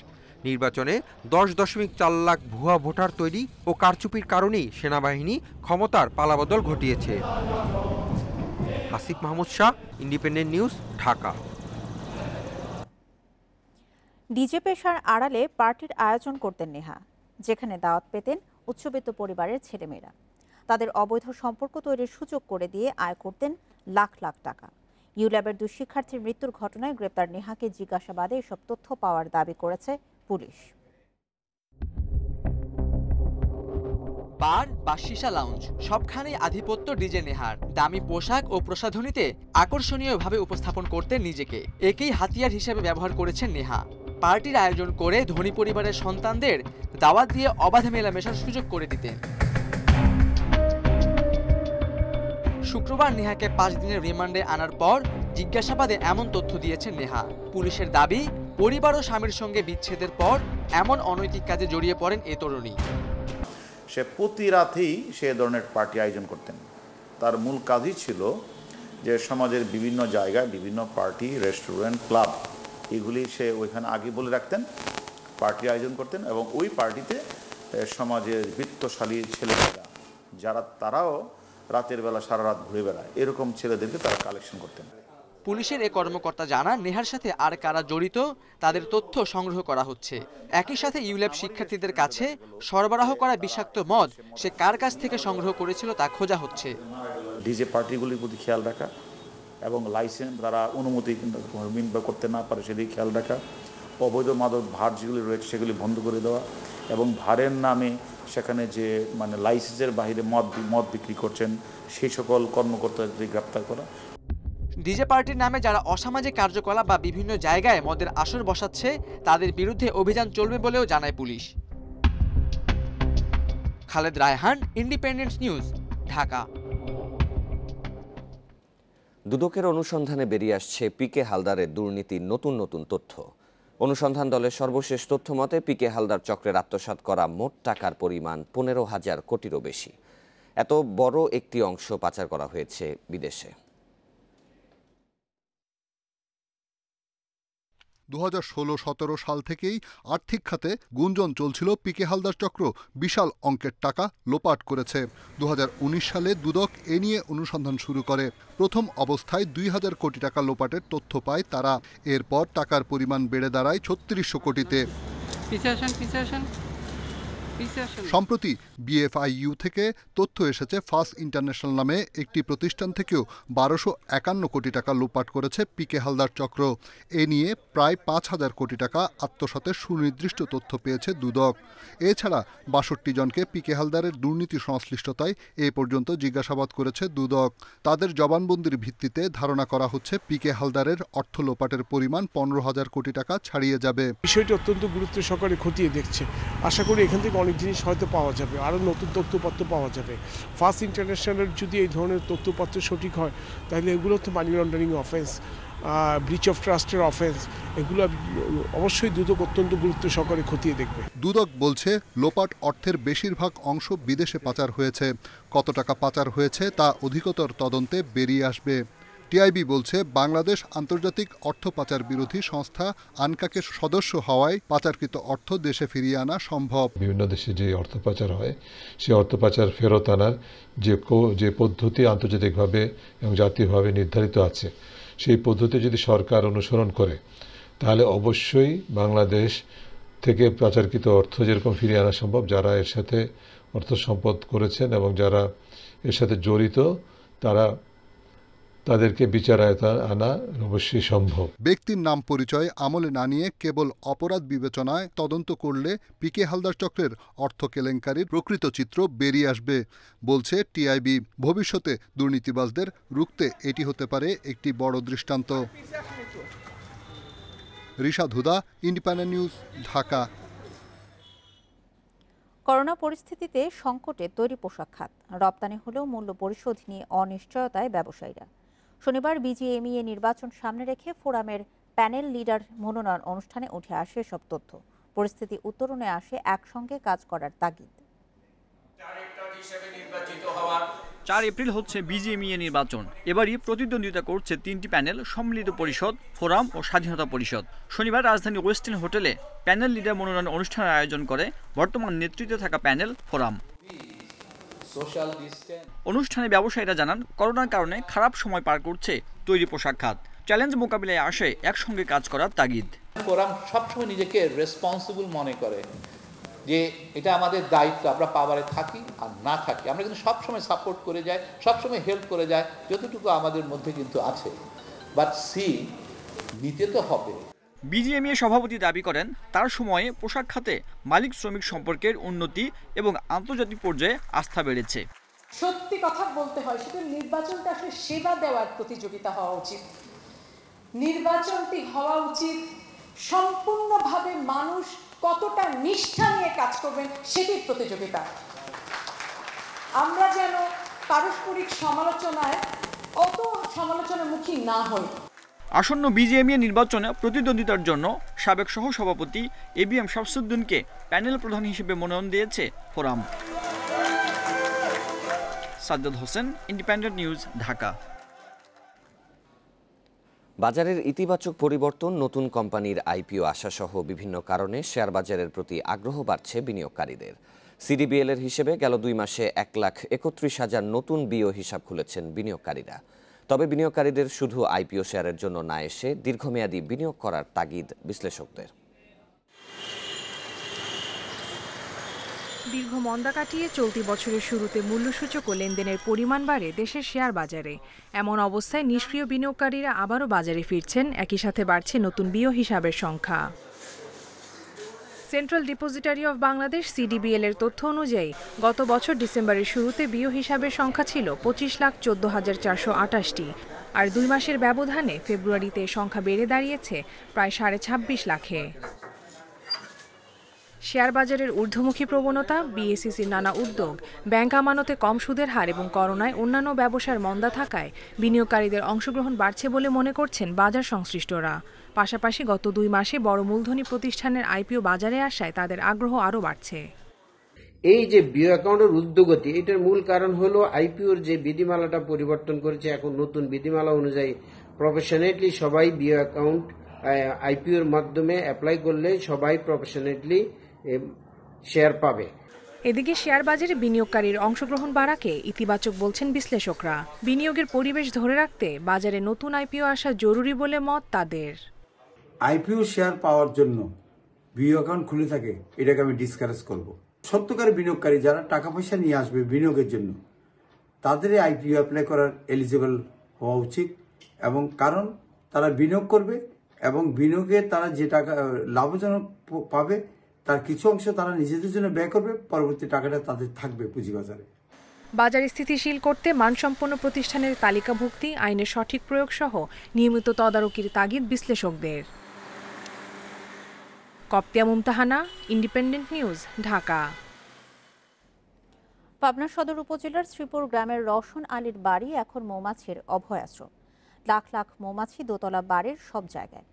নির্বাচনে 10.4 লাখ ভুয়া ভোটার তৈরি ও কারচুপির কারণেই সেনাবাহিনী ক্ষমতার পালাবদল ঘটিয়েছে। Asif Mahmud Shah, independent News, Dhaka.
DJ পেশার আড়ালে পার্টির আয়োজন করতেন নেহা, যেখানে দাওয়াত পেতেন উচ্চবিত্ত পরিবারের ছেলেমেয়েরা। তাদের অবৈধ সম্পর্ক তৈরির সুযোগ করে দিয়ে আয় করতেন লাখ লাখ টাকা। ইউল্যাবের 2 শিক্ষার্থীর মৃত্যুর ঘটনায় গ্রেপ্তার নেহাকে জিজ্ঞাসাবাদে এসব তথ্য পাওয়ার দাবি করেছে পুলিশ।
বার বা শিশা লাউঞ্জ, সবখানেই আধিপত্য ডিজে নেহার। দামি পোশাক ও প্রসাধনীতে আকর্ষণীয়ভাবে উপস্থাপন করতেন নিজেকে। একেই হাতিয়ার হিসেবে ব্যবহার করেছেন নেহা। পার্টির আয়োজন করে ধনী পরিবারের সন্তানদের দাওয়াত দিয়ে অবাধে মেলামেশার সুযোগ করে দিতেন। শুক্রবার নেহাকে 5 দিনের রিমান্ডে আনার পর জিজ্ঞাসাবাদে এমন তথ্য দিয়েছেন নেহা। পুলিশের দাবি, পরিবার ও স্বামীর সঙ্গে বিচ্ছেদের পর এমন অনৈতিক কাজে জড়িয়ে পড়েন এ তরুণী।
সে প্রতি রাতেই সে ধরনের পার্টি আয়োজন করতেন। তার মূল কাজই ছিল যে সমাজের বিভিন্ন জায়গায় বিভিন্ন পার্টি, রেস্টুরেন্ট, ক্লাব, এগুলি সে ওইখানে আগে বলে রাখতেন, পার্টি আয়োজন করতেন এবং ওই পার্টিতে সমাজের বিত্তশালী ছেলেমেয়েরা যারা, তারাও রাতের বেলা সারা রাত ঘুরে বেড়ায়, এরকম ছেলেদেরকে তারা কালেকশন করতেন।
পুলিশের এ কর্মকর্তা জানান, নেহার সাথে আর কারা জড়িত তাদের তথ্য সংগ্রহ করা হচ্ছে। একই সাথে ইউল্যাব শিক্ষার্থীদের কাছে সরবরাহ করা বিষাক্ত মদ সে কার কাছ থেকে সংগ্রহ করেছিল তা খোঁজা হচ্ছে।
ডিজে পার্টিগুলির প্রতি খেয়াল রাখা এবং লাইসেন্স তারা অনুমতি করতে না পারে সেদিকে খেয়াল রাখা, অবৈধ মাদক ভার যেগুলি রয়েছে সেগুলি বন্ধ করে দেওয়া এবং ভারের নামে সেখানে যে লাইসেন্সের বাইরে মদ বিক্রি করছেন সেই সকল কর্মকর্তাদের গ্রেপ্তার করা।
ডিজে পার্টির নামে যারা অসামাজিক কার্যকলাপ বা বিভিন্ন জায়গায় মদের আসর বসাচ্ছে তাদের বিরুদ্ধে অভিযান চলবে বলেও জানায় police. Khaled Raihan, independent News, Dhaka.
দুদকের অনুসন্ধানে বেরিয়ে আসছে পিকে হালদারের দুর্নীতির নতুন নতুন তথ্য। অনুসন্ধান দলের সর্বশেষ তথ্য মতে পিকে হালদার চক্রের আত্মসাৎ করা মোট টাকার পরিমাণ 15,000 কোটিরও বেশি। এত বড় একটি অংশ পাচার করা হয়েছে বিদেশে।
2016-17 সাল থেকেই আর্থিক খাতে গুঞ্জন চলছিল পিকে হালদার চক্র বিশাল অঙ্কের টাকা লোপাট করেছে। 2019 সালে দুদক এ নিয়ে অনুসন্ধান শুরু করে। প্রথম অবস্থায় 2000 কোটি টাকা লোপাটের তথ্য পায় তারা। এরপর টাকার পরিমাণ বেড়ে দাঁড়ায় 3600 কোটিতে। সম্প্রতি বিএফআইইউ থেকে তথ্য এসেছে ফার্স্ট ইন্টারন্যাশনাল নামে একটি প্রতিষ্ঠান থেকেও 1251 কোটি টাকা লোপাট করেছে পিকে হালদার চক্র। এ নিয়ে প্রায় 5000 কোটি টাকা আত্মসাতের সুনির্দিষ্ট তথ্য পেয়েছে দুদক। এছাড়া 62 জনকে পিকে হালদারের দুর্নীতি সংশ্লিষ্টতায় এ পর্যন্ত জিজ্ঞাসাবাদ করেছে দুদক। তাদের জবানবন্দির ভিত্তিতে ধারণা করা হচ্ছে পিকে হালদারের অর্থ লোপাটের পরিমাণ 15,000 কোটি টাকা ছাড়িয়ে যাবে।
বিষয়টি অত্যন্ত গুরুত্ব সহকারে খতিয়ে দেখছে। আশা করি এখান থেকে অনেক অনেক জিনিস হয়তো পাওয়া যাবে, আরও নতুন তথ্যপত্র পাওয়া যাবে। ফার্স্ট ইন্টারন্যাশনালের যদি এই ধরনের তথ্যপত্র সঠিক হয় তাহলে এগুলো তো money laundering offence, breach of ট্রাস্টের অফেন্স, এগুলো অবশ্যই দুদক অত্যন্ত গুরুত্ব সহকারে খতিয়ে দেখবে।
দুদক বলছে লোপাট অর্থের বেশিরভাগ অংশ বিদেশে পাচার হয়েছে। কত টাকা পাচার হয়েছে তা অধিকতর তদন্তে বেরিয়ে আসবে। টিআইবি বলছে বাংলাদেশ আন্তর্জাতিক অর্থ পাচার বিরোধী সংস্থা আনকাকের সদস্য হওয়ায় পাচারকৃত অর্থ দেশে ফিরিয়ে আনা সম্ভব।
বিভিন্ন দেশে যে অর্থ পাচার হয় সেই অর্থ পাচার ফেরত আনার যে পদ্ধতি আন্তর্জাতিকভাবে এবং জাতীয়ভাবে নির্ধারিত আছে, সেই পদ্ধতি যদি সরকার অনুসরণ করে তাহলে অবশ্যই বাংলাদেশ থেকে পাচারকৃত অর্থ যেরকম ফিরিয়ে আনা সম্ভব। যারা এর সাথে অর্থ সম্পদ করেছেন এবং যারা এর সাথে জড়িত তাদেরকে বিচারায় আনা অবশ্যই সম্ভব।
ব্যক্তির নাম পরিচয় আমলে না নিয়ে কেবল অপরাধ বিবেচনায় তদন্ত করলে পিকে হালদার চক্রের অর্থ কেলেঙ্কারির প্রকৃত চিত্র বেরিয়ে আসবে বলছে টিআইবি। ভবিষ্যতে দুর্নীতিবাজদের রুখতে এটি হতে পারে একটি বড় দৃষ্টান্ত। রিশাদ হুদা, ইন্ডিপেন্ডেন্ট নিউজ, ঢাকা।
করোনা পরিস্থিতিতে সংকটে তৈরি পোশাক খাত রপ্তানি হলেও মূল্য পরিশোধ নিয়ে অনিশ্চয়তায় ব্যবসায়ীরা। শনিবার বিজিএমইএ নির্বাচন সামনে রেখে ফোরামের প্যানেল লিডার মনোনয়ন অনুষ্ঠানে উঠে আসে সব তথ্য। পরিস্থিতি উত্তরণে আসে একসঙ্গে কাজ করার তাগিদ।
4 এপ্রিল হচ্ছে বিজিএমইএ নির্বাচন। এবারই প্রতিদ্বন্দ্বিতা করছে 3টি প্যানেল, সম্মিলিত পরিষদ, ফোরাম ও স্বাধীনতা পরিষদ। শনিবার রাজধানী ওয়েস্টার্ন হোটেলে প্যানেল লিডার মনোনয়ন অনুষ্ঠানের আয়োজন করে বর্তমান নেতৃত্বে থাকা প্যানেল ফোরাম। অনুষ্ঠানে ব্যবসায়ীরা জানান, করোনার কারণে খারাপ সময় পার করছে তৈরি পোশাক খাত। চ্যালেঞ্জ মোকাবিলায় আসে একসঙ্গে কাজ করার তাগিদ।
ফোরাম সবসময় নিজেকে রেসপন্সিবল মনে করে যে এটা আমাদের দায়িত্ব, আমরা পাওয়ারে থাকি আর না থাকি আমরা কিন্তু সবসময় সাপোর্ট করে যাই, সবসময় হেল্প করে যাই যতটুকু আমাদের মধ্যে কিন্তু আছে। বাট নিতে তো হবে।
বিজিএমইএ সভাপতি দাবি করেন, তার সময়ে পোশাক খাতে মালিক শ্রমিক সম্পর্কের উন্নতি এবং আন্তর্জাতিক পর্যায়ে আস্থা বেড়েছে।
সত্যি কথা বলতে হয়, শুধু নির্বাচনটা আসলে সেবা দেওয়ার প্রতিযোগিতা হওয়া উচিত। নির্বাচনটি হওয়া উচিত সম্পূর্ণভাবে মানুষ কতটা নিষ্ঠা নিয়ে কাজ করবেন সেটির প্রতিযোগিতা। আমরা যেন পারস্পরিক সমালোচনায় অত সমালোচনামুখী না হই।
আসন্ন বিজিএমইএ নির্বাচনে প্রতিদ্বন্দ্বিতার জন্য সাবেক সহসভাপতি এবিএম শামসুদ্দিনকে প্যানেল প্রধান হিসেবে মনোনয়ন দিয়েছে forum. Sajjad Hossain, independent News, Dhaka.
বাজারের ইতিবাচক পরিবর্তন, নতুন কোম্পানির আইপিও আসাসহ বিভিন্ন কারণে শেয়ার বাজারের প্রতি আগ্রহ বাড়ছে বিনিয়োগকারীদের। সিডিবিএল এর হিসেবে গেল 2 মাসে 1,31,000 নতুন বিও হিসাব খুলেছেন বিনিয়োগকারীরা। তবে বিনিয়োগকারীদের শুধু আইপিও শেয়ারের জন্য না এসে দীর্ঘমেয়াদী বিনিয়োগ করার তাগিদ বিশ্লেষকদের।
দীর্ঘ মন্দা কাটিয়ে চলতি বছরের শুরুতে মূল্যসূচক ও লেনদেনের পরিমাণ বাড়ে দেশের শেয়ার বাজারে। এমন অবস্থায় নিষ্ক্রিয় বিনিয়োগকারীরা আবারও বাজারে ফিরছেন, একই সাথে বাড়ছে নতুন বিও হিসাবের সংখ্যা। Central depository of Bangladesh CDBL এর তথ্য অনুযায়ী গত বছর ডিসেম্বরের শুরুতে বিও হিসাবের সংখ্যা ছিল 25,14,428টি, আর 2 মাসের ব্যবধানে ফেব্রুয়ারিতে সংখ্যা বেড়ে দাঁড়িয়েছে প্রায় 26.5 লাখে। শেয়ার বাজারের ঊর্ধ্বমুখী প্রবণতা, বিএসইসির নানা উদ্যোগ, ব্যাংক আমানতে কম সুদের হার এবং করোনায় অন্যান্য ব্যবসার মন্দা থাকায় বিনিয়োগকারীদের অংশগ্রহণ বাড়ছে বলে মনে করছেন বাজার সংশ্লিষ্টরা। পাশাপাশি গত 2 মাসে বড় মূলধনী প্রতিষ্ঠানের আইপিও বাজারে আসায় তাদের আগ্রহ আরও বাড়ছে।
এই যে বিও অ্যাকাউন্টের ঊর্ধ্বগতি, এটার মূল কারণ হলো আইপিওর যে বিধিমালাটা পরিবর্তন করেছে। এখন নতুন বিধিমালা অনুযায়ী প্রফেশনালি সবাই বিও অ্যাকাউন্ট আইপিওর মাধ্যমে অ্যাপ্লাই করলে সবাই প্রফেশনালি শেয়ার পাবে।
এদিকে শেয়ার বাজারে বিনিয়োগকারীর অংশগ্রহণ বাড়াকে ইতিবাচক বলছেন বিশ্লেষকরা। বিনিয়োগের পরিবেশ ধরে রাখতে বাজারে নতুন আইপিও আসা জরুরি বলে মত তাদের।
আইপিও শেয়ার পাওয়ার জন্য বিও অ্যাকাউন্ট খুলে থাকে, এটাকে আমি ডিসকারেজ করব। সত্যকারী বিনিয়োগকারী যারা টাকা পয়সা নিয়ে আসবে বিনিয়োগের জন্য, তাদের আইপিও অ্যাপ্লাই করার এলিজিবল হওয়া উচিত। এবং কারণ তারা বিনিয়োগ করবে এবং বিনিয়োগে তারা যে টাকা লাভজনক পাবে তার কিছু অংশ তারা নিজেদের জন্য ব্যয় করবে, পরবর্তী টাকাটা তাদের থাকবে পুঁজিবাজারে।
বাজার স্থিতিশীল করতে মানসম্পন্ন প্রতিষ্ঠানের তালিকাভুক্তি, আইনের সঠিক প্রয়োগ সহ নিয়মিত তদারকির তাগিদ বিশ্লেষকদের। কপ্তিয়া মুমতাহানা, ইন্ডিপেন্ডেন্ট নিউজ, ঢাকা।
পাবনা সদর উপজেলার শ্রীপুর গ্রামের রওশন আলীর বাড়ি এখন মৌমাছির অভয়াশ্রম। লাখ লাখ মৌমাছি দোতলা বাড়ির সব জায়গায়।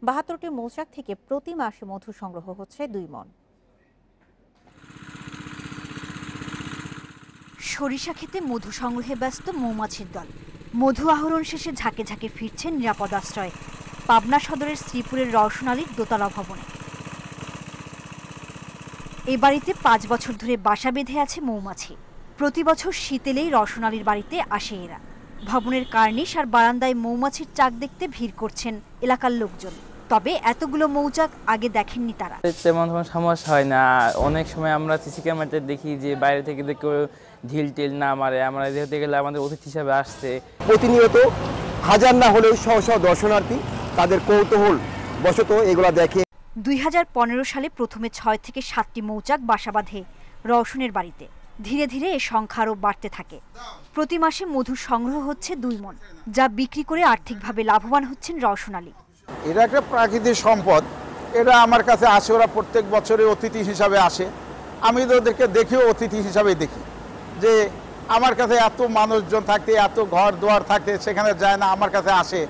৭২টি মৌচাক থেকে প্রতি মাসে মধু সংগ্রহ হচ্ছে ২ মণ।
সরিষা খেতে মধু সংগ্রহে ব্যস্ত মৌমাছির দল। মধু আহরণ শেষে ঝাঁকে ঝাঁকে ফিরছেন নিরাপদ আশ্রয়ে পাবনা সদরের শ্রীপুরের রওশন আলীর দোতলা ভবনে। এ বাড়িতে ৫ বছর ধরে বাসা বেঁধে আছে মৌমাছি। প্রতি বছর শীত এলেই রওশন আলীর বাড়িতে আসে এরা। ভবনের কার্নিশ আর বারান্দায় মৌমাছির চাক দেখতে ভিড় করছেন এলাকার লোকজন। তবে এতগুলো মৌচাক আগে দেখেননি তারা।
তেমন কোনো সমস্যা হয় না। অনেক সময় আমরা সিসি ক্যামেরাতে দেখি যে বাইরে থেকে কেউ ঢিল টিল না মারে। আমরা যেতে গেলে আমাদের অতিথি হিসাবে আসছে।
প্রতিনিয়ত হাজার না হলেও শহ শহ দর্শনার্থী তাদের কৌতূহল বশত এগুলা দেখে।
২০১৫ সালে প্রথমে ৬ থেকে ৭টি মৌচাক বাসা বাঁধে রওশনের বাড়িতে। ধীরে ধীরে এ সংখ্যা আরও বাড়তে থাকে। প্রতি মাসে মধু সংগ্রহ হচ্ছে ২ মণ, যা বিক্রি করে আর্থিকভাবে লাভবান হচ্ছেন রওশন আলী।
এটা একটা প্রাকৃতিক সম্পদ। এটা আমার কাছে আসে, ওরা প্রত্যেক বছরে অতিথি হিসাবে আসে। আমি ওদেরকে দেখেও অতিথি হিসাবে দেখি যে আমার কাছে এত মানুষজন থাকতে, এত ঘর দুয়ার থাকতে সেখানে যায় না, আমার কাছে আসে।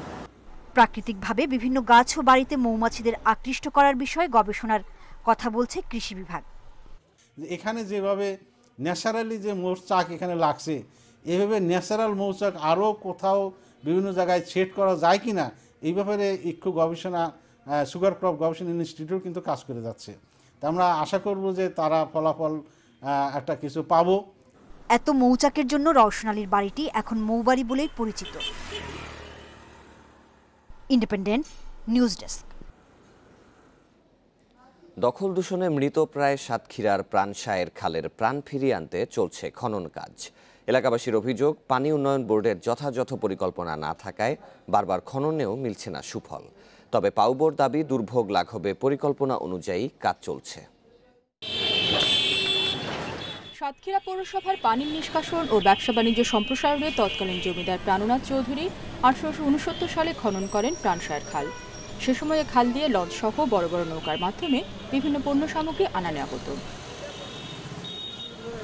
প্রাকৃতিকভাবে বিভিন্ন গাছ ও বাড়িতে মৌমাছিদের আকৃষ্ট করার বিষয়ে গবেষণার কথা বলছে কৃষি বিভাগ।
এখানে যেভাবে ন্যাচারালি যে মৌচাক এখানে লাগছে, এভাবে ন্যাচারাল মৌচাক আরও কোথাও বিভিন্ন জায়গায় সেট করা যায় কিনা এই ব্যাপারে ইক্ষু গবেষণা সুগার ক্রপ গবেষণা ইনস্টিটিউট কিন্তু কাজ করে যাচ্ছে। তা আমরা আশা করব যে তারা ফলাফল একটা কিছু পাবো।
এত মৌচাকের জন্য রওশন আলীর বাড়িটি এখন মৌবাড়ি বলেই পরিচিত। Independent news desk.
দখল দূষণে মৃতপ্রায় সাতক্ষীরার প্রাণসায়ের খালের প্রাণ ফিরিয়ে আনতে চলছে খনন কাজ। এলাকাবাসীর অভিযোগ, পানি উন্নয়ন বোর্ডের যথাযথ পরিকল্পনা না থাকায় বারবার খননেও মিলছে না সুফল। তবে পাউবোর দাবি, দুর্ভোগ লাঘবে পরিকল্পনা অনুযায়ী কাজ চলছে।
সাতক্ষীরা পৌরসভার পানির নিষ্কাশন ও ব্যবসা বাণিজ্য সম্প্রসারণে তৎকালীন জমিদার প্রাণনাথ চৌধুরী 1869 সালে খনন করেন প্রাণসায়ের খাল। সে সময়ে খাল দিয়ে লঞ্চ সহ বড় বড় নৌকার মাধ্যমে বিভিন্ন পণ্য সামগ্রী আনা নেওয়া হতো।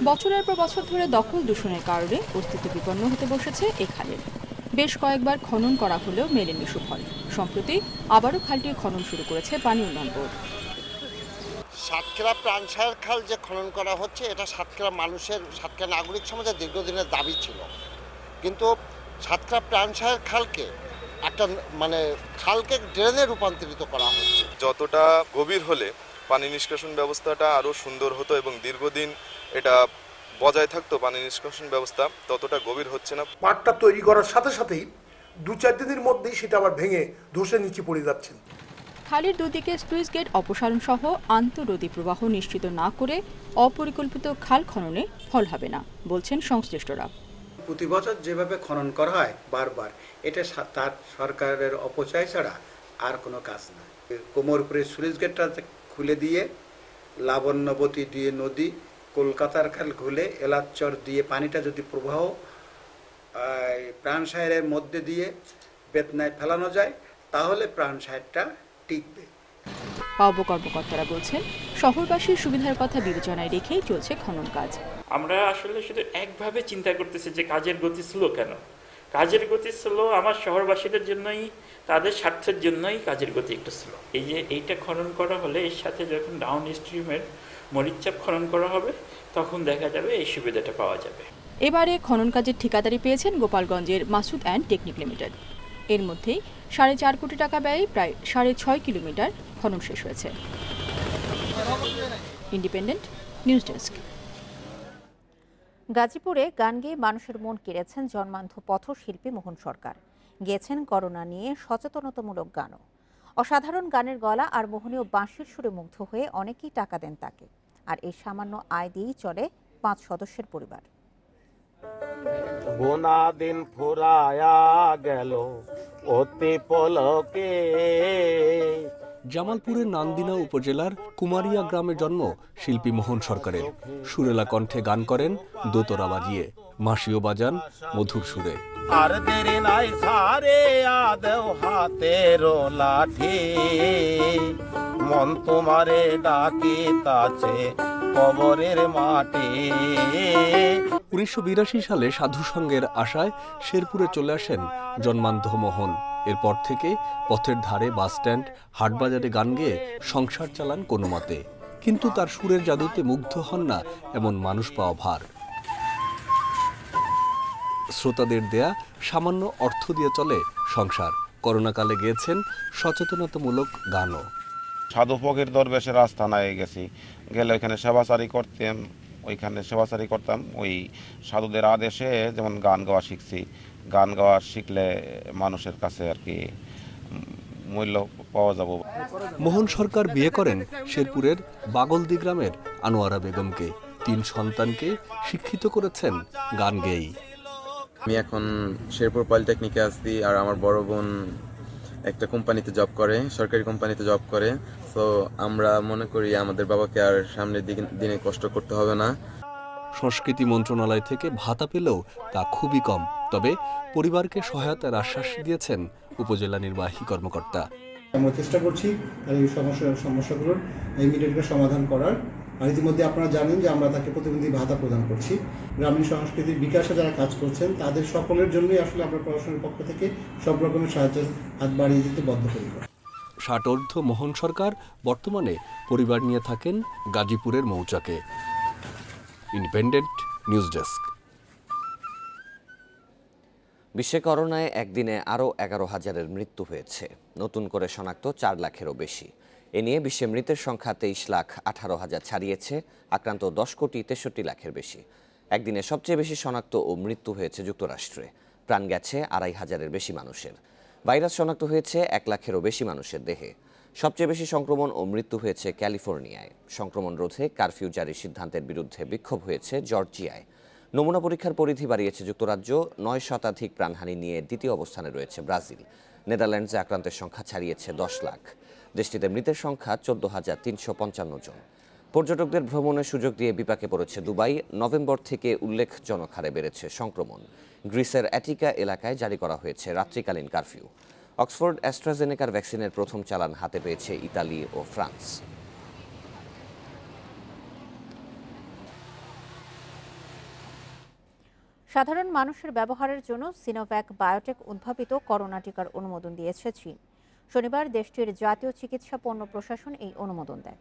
বছরের পর বছর ধরে দখল দূষণের কারণে অস্তিত্ব বিপন্ন হতে বসেছে এ খালের। বেশ কয়েকবার খনন করা হলেও মেলেনি সুফল। সম্প্রতি আবারও খালটি খনন শুরু করেছে পানি উন্নয়ন বোর্ড।
সাতক্ষীরা প্রাণসায়ের খাল যে খনন করা হচ্ছে, এটা সাতক্ষীরা মানুষের, সাতক্ষীরা নাগরিক সমাজের দীর্ঘদিনের দাবি ছিল। কিন্তু সাতক্ষীরা প্রাণসায়ের খালকে একটা খালকে ড্রেনে রূপান্তরিত করা হচ্ছে।
যতটা গভীর হলে পানি নিষ্কাশন ব্যবস্থাটা আরও সুন্দর হতো এবং দীর্ঘদিন এটা বজায় থাকতো পানি নিষ্কাশন ব্যবস্থা, ততটা গভীর হচ্ছে না।
পাটটা তৈরি করার সাথে সাথেই 2-4 দিনের মধ্যেই সেটা আবার ভেঙে ধসে নিচে পড়ে যাচ্ছে।
খালের দুদিকে স্লুইস গেট অপসারণ সহ আন্তঃনদী প্রবাহ নিশ্চিত না করে অপরিকল্পিত খাল খননে ফল হবে না বলছেন সংশ্লিষ্টরা।
প্রতি বছর যেভাবে খনন করা হয় বারবার, এটা তার সরকারের অপচয় ছাড়া আর কোনো কাজ না। কোমরপুরে স্লুইস গেটটা খুলে দিয়ে লাবণ্যবতী দিয়ে নদী, কলকাতার খাল খুলে এলাচর দিয়ে পানিটা যদি প্রবাহ প্রাণসায়ের মধ্যে দিয়ে বেতনায় ফেলানো যায়, তাহলে প্রাণসায়েরটা টিকবে।
পাউবো কর্মকর্তারা বলছেন, শহরবাসীর সুবিধার কথা বিবেচনায় রেখেই চলছে খনন কাজ।
আমরা আসলে শুধু একভাবে চিন্তা করতেছি যে কাজের গতি স্লো কেন। কাজের গতি স্লো আমার শহরবাসীদের জন্যই, তাদের স্বার্থের জন্যই কাজের গতি একটু স্লো। এই যে এইটা খনন করা হলে এর সাথে যখন ডাউন স্ট্রিমের মরিচাপ খনন করা হবে, তখন দেখা যাবে এই সুবিধাটা পাওয়া যাবে।
এবারে খনন কাজের ঠিকাদারি পেয়েছেন গোপালগঞ্জের মাসুদ অ্যান্ড টেকনিক লিমিটেড। এর মধ্যেই 4.5 কোটি টাকা ব্যয়ে প্রায় 6.5 কিলোমিটার খনন শেষ হয়েছে। Independent news desk.
গাজীপুরে গান গেয়ে মানুষের মন কেড়েছেন জন্মান্ধ পথশিল্পী মোহন সরকার। গেয়েছেন করোনা নিয়ে সচেতনতামূলক গানও। অসাধারণ গানের গলা আর মোহনীয় বাঁশির সুরে মুগ্ধ হয়ে অনেকেই টাকা দেন তাকে। আর এই সামান্য আয় দিয়েই চলে 5 সদস্যের পরিবার।
গোনা দিন ফুরায়া গেল অতি পলকে।
জামালপুরের নান্দিনা উপজেলার কুমারিয়া গ্রামে জন্ম শিল্পী মোহন সরকারের। সুরেলা কণ্ঠে গান করেন দোতরা বাজিয়ে, মাসিও বাজান মধুর সুরে।
আর দেরি নাই সারে আদেও হাতের লাঠি, মন তোমারে ডাকিতাছে কবরের মাঠে।
1982 সালে সাধু সংঘের আশায় শেরপুরে চলে আসেন জন্মান্ধ মোহন। এরপর থেকে পথের ধারে, বাসস্ট্যান্ড, হাটবাজারে গান গেয়ে সংসার চালান কোনো মতে। কিন্তু তার সুরের জাদুতে মুগ্ধ হন না এমন মানুষ পাওয়া ভার। শ্রোতাদের দেয়া সামান্য অর্থ দিয়ে চলে সংসার। করোনাকালে গেয়েছেন সচেতনতামূলক গানও।
সাধু ফকির দরবেশের আস্থানায় গেছি, গেলে ওইখানে সেবাচারি করতাম। ওই সাধুদের আদেশে যেমন গান গাওয়া শিখছি। গান গাওয়া শিখলে মানুষের কাছে আর কি মূল্য পাওয়া যাব।
মোহন সরকার বিয়ে করেন শেরপুরের বাগলদি গ্রামের আনোয়ারা বেগমকে। 3 সন্তানকে শিক্ষিত করেছেন গান গেয়েই।
আমি এখন শেরপুর পলিটেকনিকে আছি, আর আমার বড় বোন একটা কোম্পানিতে জব করে, সরকারি কোম্পানিতে জব করে। তো আমরা মনে করি আমাদের বাবাকে আর সামনের দিনে কষ্ট করতে হবে না।
সংস্কৃতি মন্ত্রণালয় থেকে ভাতা পেলেও তা খুবই কম। তবে পরিবারকে সহায়তার আশ্বাস দিয়েছেন উপজেলা নির্বাহী কর্মকর্তা।
আমরা চেষ্টা করছি এই সমস্যাগুলোর ইমিডিয়েটলি সমাধান করার। আর ইতিমধ্যে আপনারা জানেন যে আমরা তাকে প্রতিবন্ধী ভাতা প্রদান করছি। গ্রামীণ সংস্কৃতির বিকাশে যারা কাজ করছেন তাদের সকলের জন্যই আসলে আমরা প্রশাসনের পক্ষ থেকে সব রকমের সাহায্যের হাত বাড়িয়ে দিতে বদ্ধপরিকর।
ষাটোর্ধ্ব মোহন সরকার বর্তমানে পরিবার নিয়ে থাকেন গাজীপুরের মৌচাকে। Independent news desk.
বিশ্বে করোনায় একদিনে আরও 11,000-এর মৃত্যু হয়েছে। নতুন করে শনাক্ত 4 লাখেরও বেশি। এ নিয়ে বিশ্বে মৃতের সংখ্যা 23,18,000 ছাড়িয়েছে। আক্রান্ত 10,63,00,000-এর বেশি। একদিনে সবচেয়ে বেশি শনাক্ত ও মৃত্যু হয়েছে যুক্তরাষ্ট্রে। প্রাণ গেছে 2,500-এর বেশি মানুষের। ভাইরাস শনাক্ত হয়েছে 1 লাখেরও বেশি মানুষের দেহে। সবচেয়ে বেশি সংক্রমণ ও মৃত্যু হয়েছে ক্যালিফোর্নিয়ায়। সংক্রমণ রোধে কারফিউ জারির সিদ্ধান্তের বিরুদ্ধে বিক্ষোভ হয়েছে জর্জিয়ায়। নমুনা পরীক্ষার পরিধি বাড়িয়েছে যুক্তরাজ্য। 9 শতাধিক প্রাণহানি নিয়ে দ্বিতীয় অবস্থানে রয়েছে ব্রাজিল। নেদারল্যান্ডসে আক্রান্তের সংখ্যা ছাড়িয়েছে 10 লাখ। দেশটিতে মৃতের সংখ্যা 14,355 জন। পর্যটকদের ভ্রমণের সুযোগ দিয়ে বিপাকে পড়েছে দুবাই। নভেম্বর থেকে উল্লেখজনক হারে বেড়েছে সংক্রমণ। গ্রিসের অ্যাটিকা এলাকায় জারি করা হয়েছে রাত্রিকালীন কারফিউ। অক্সফোর্ড অ্যাস্ট্রাজেনেকার ভ্যাকসিনের প্রথম চালান হাতে পেয়েছে ইতালি ও ফ্রান্স।
সাধারণ মানুষের ব্যবহারের জন্য সিনোভ্যাক বায়োটেক উদ্ভাবিত করোনা টিকার অনুমোদন দিয়েছে চীন। শনিবার দেশটির জাতীয় চিকিৎসা পণ্য প্রশাসন এই অনুমোদন দেয়।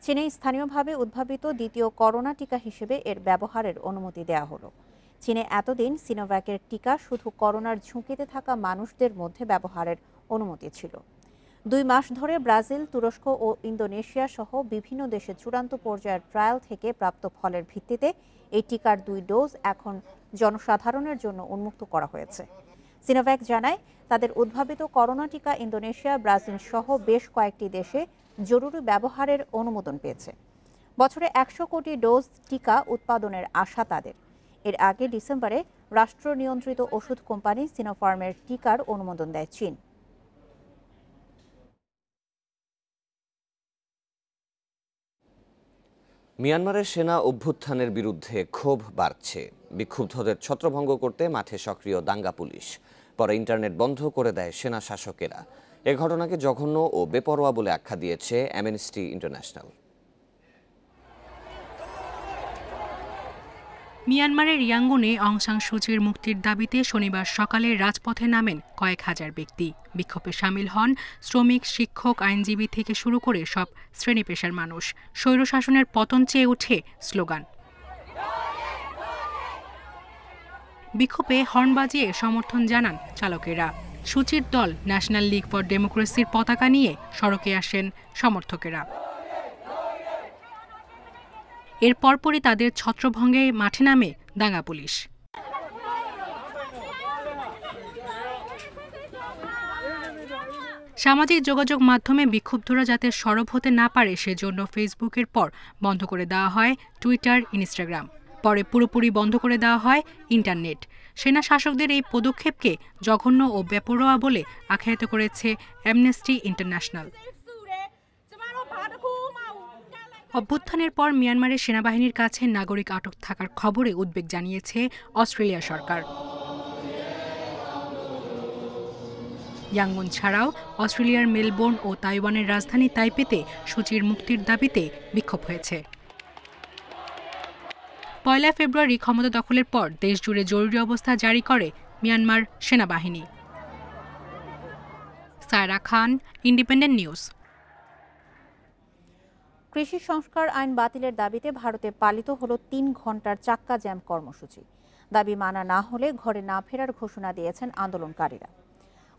চীনে স্থানীয়ভাবে উদ্ভাবিত দ্বিতীয় করোনা টিকা হিসেবে এর ব্যবহারের অনুমতি দেওয়া হলো। চীনে এতদিন সিনোভ্যাকের টিকা শুধু করোনার ঝুঁকিতে থাকা মানুষদের মধ্যে ব্যবহারের অনুমতি ছিল। 2 মাস ধরে ব্রাজিল, তুরস্ক ও ইন্দোনেশিয়া সহ বিভিন্ন দেশে চূড়ান্ত পর্যায়ের ট্রায়াল থেকে প্রাপ্ত ফলের ভিত্তিতে এই টিকার 2 ডোজ এখন জনসাধারণের জন্য উন্মুক্ত করা হয়েছে। সিনোভ্যাক জানায় তাদের উদ্ভাবিত করোনা টিকা ইন্দোনেশিয়া, ব্রাজিল সহ বেশ কয়েকটি দেশে জরুরি ব্যবহারের অনুমোদন পেয়েছে। বছরে 100 কোটি ডোজ টিকা উৎপাদনের আশা তাদের। এর আগে ডিসেম্বরে রাষ্ট্র নিয়ন্ত্রিত ওষুধ কোম্পানি সিনোফার্মের টিকার অনুমোদন দেয় চীন।
মিয়ানমারের সেনা অভ্যুত্থানের বিরুদ্ধে ক্ষোভ বাড়ছে। বিক্ষুব্ধদের ছত্রভঙ্গ করতে মাঠে সক্রিয় দাঙ্গা পুলিশ। পরে ইন্টারনেট বন্ধ করে দেয় সেনা শাসকেরা। এ ঘটনাকে জঘন্য ও বেপরোয়া বলে আখ্যা দিয়েছে অ্যামনেস্টি ইন্টারন্যাশনাল।
মিয়ানমারের ইয়াঙ্গুনে অং সান সুচির মুক্তির দাবিতে শনিবার সকালে রাজপথে নামেন কয়েক হাজার ব্যক্তি। বিক্ষোভে সামিল হন শ্রমিক, শিক্ষক, আইনজীবী থেকে শুরু করে সব শ্রেণী পেশার মানুষ। স্বৈরশাসনের পতন চেয়ে ওঠে স্লোগান। বিক্ষোভে হর্ন বাজিয়ে সমর্থন জানান চালকেরা। সুচির দল ন্যাশনাল লীগ ফর ডেমোক্রেসির পতাকা নিয়ে সড়কে আসেন সমর্থকেরা। এর পরপরই তাদের ছত্রভঙ্গে মাঠে নামে দাঙ্গা পুলিশ। সামাজিক যোগাযোগ মাধ্যমে বিক্ষুব্ধরা যাতে সরব হতে না পারে সেজন্য ফেসবুকের পর বন্ধ করে দেওয়া হয় টুইটার, ইনস্টাগ্রাম। পরে পুরোপুরি বন্ধ করে দেওয়া হয় ইন্টারনেট। সেনা শাসকদের এই পদক্ষেপকে জঘন্য ও বেপরোয়া বলে আখ্যায়িত করেছে অ্যামনেস্টি ইন্টারন্যাশনাল। অভ্যুত্থানের পর মিয়ানমারের সেনাবাহিনীর কাছে নাগরিক আটক থাকার খবরে উদ্বেগ জানিয়েছে অস্ট্রেলিয়া সরকার। ইয়াঙ্গুন ছাড়াও অস্ট্রেলিয়ার মেলবোর্ন ও তাইওয়ানের রাজধানী তাইপেতে সুচির মুক্তির দাবিতে বিক্ষোভ হয়েছে। 1 ফেব্রুয়ারি ক্ষমতা দখলের পর দেশ জুড়ে জরুরি অবস্থা জারি করে মিয়ানমার সেনাবাহিনী। সায়রা খান, ইন্ডিপেন্ডেন্ট নিউজ।
কৃষি সংস্কার আইন বাতিলের দাবিতে ভারতে পালিত হলো 3 ঘন্টার চাক্কা জ্যাম কর্মসূচি। দাবি মানা না হলে ঘরে না ফেরার ঘোষণা দিয়েছেন আন্দোলনকারীরা।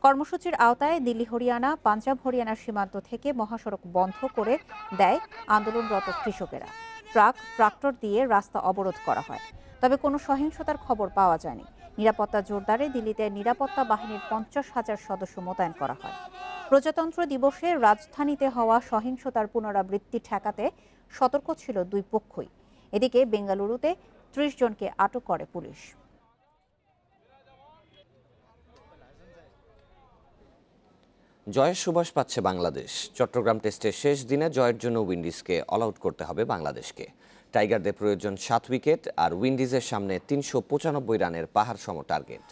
কর্মসূচির আওতায় দিল্লি, হরিয়ানা, পাঞ্জাব, হরিয়ানার সীমান্ত থেকে মহাসড়ক বন্ধ করে দেয় আন্দোলনরত কৃষকেরা। ট্রাক্টর দিয়ে রাস্তা অবরোধ করা হয়, তবে কোনো সহিংসতার খবর পাওয়া যায়নি। নিরাপত্তা জোরদারে দিল্লিতে নিরাপত্তা বাহিনীর 50,000 সদস্য মোতায়েন করা হয়। প্রজাতন্ত্র দিবসে রাজধানীতে হওয়া সহিংসতার পুনরাবৃত্তি ঠেকাতে সতর্ক ছিল দুই পক্ষই। এদিকে বেঙ্গালুরুতে 30 জনকে আটক করে পুলিশ।
জয়ের সুবাস পাচ্ছে বাংলাদেশ। চট্টগ্রাম টেস্টের শেষ দিনে জয়ের জন্য উইন্ডিজকে অল আউট করতে হবে বাংলাদেশকে। টাইগারদের প্রয়োজন 7 উইকেট আর উইন্ডিজের সামনে 395 রানের পাহাড় সম টার্গেট।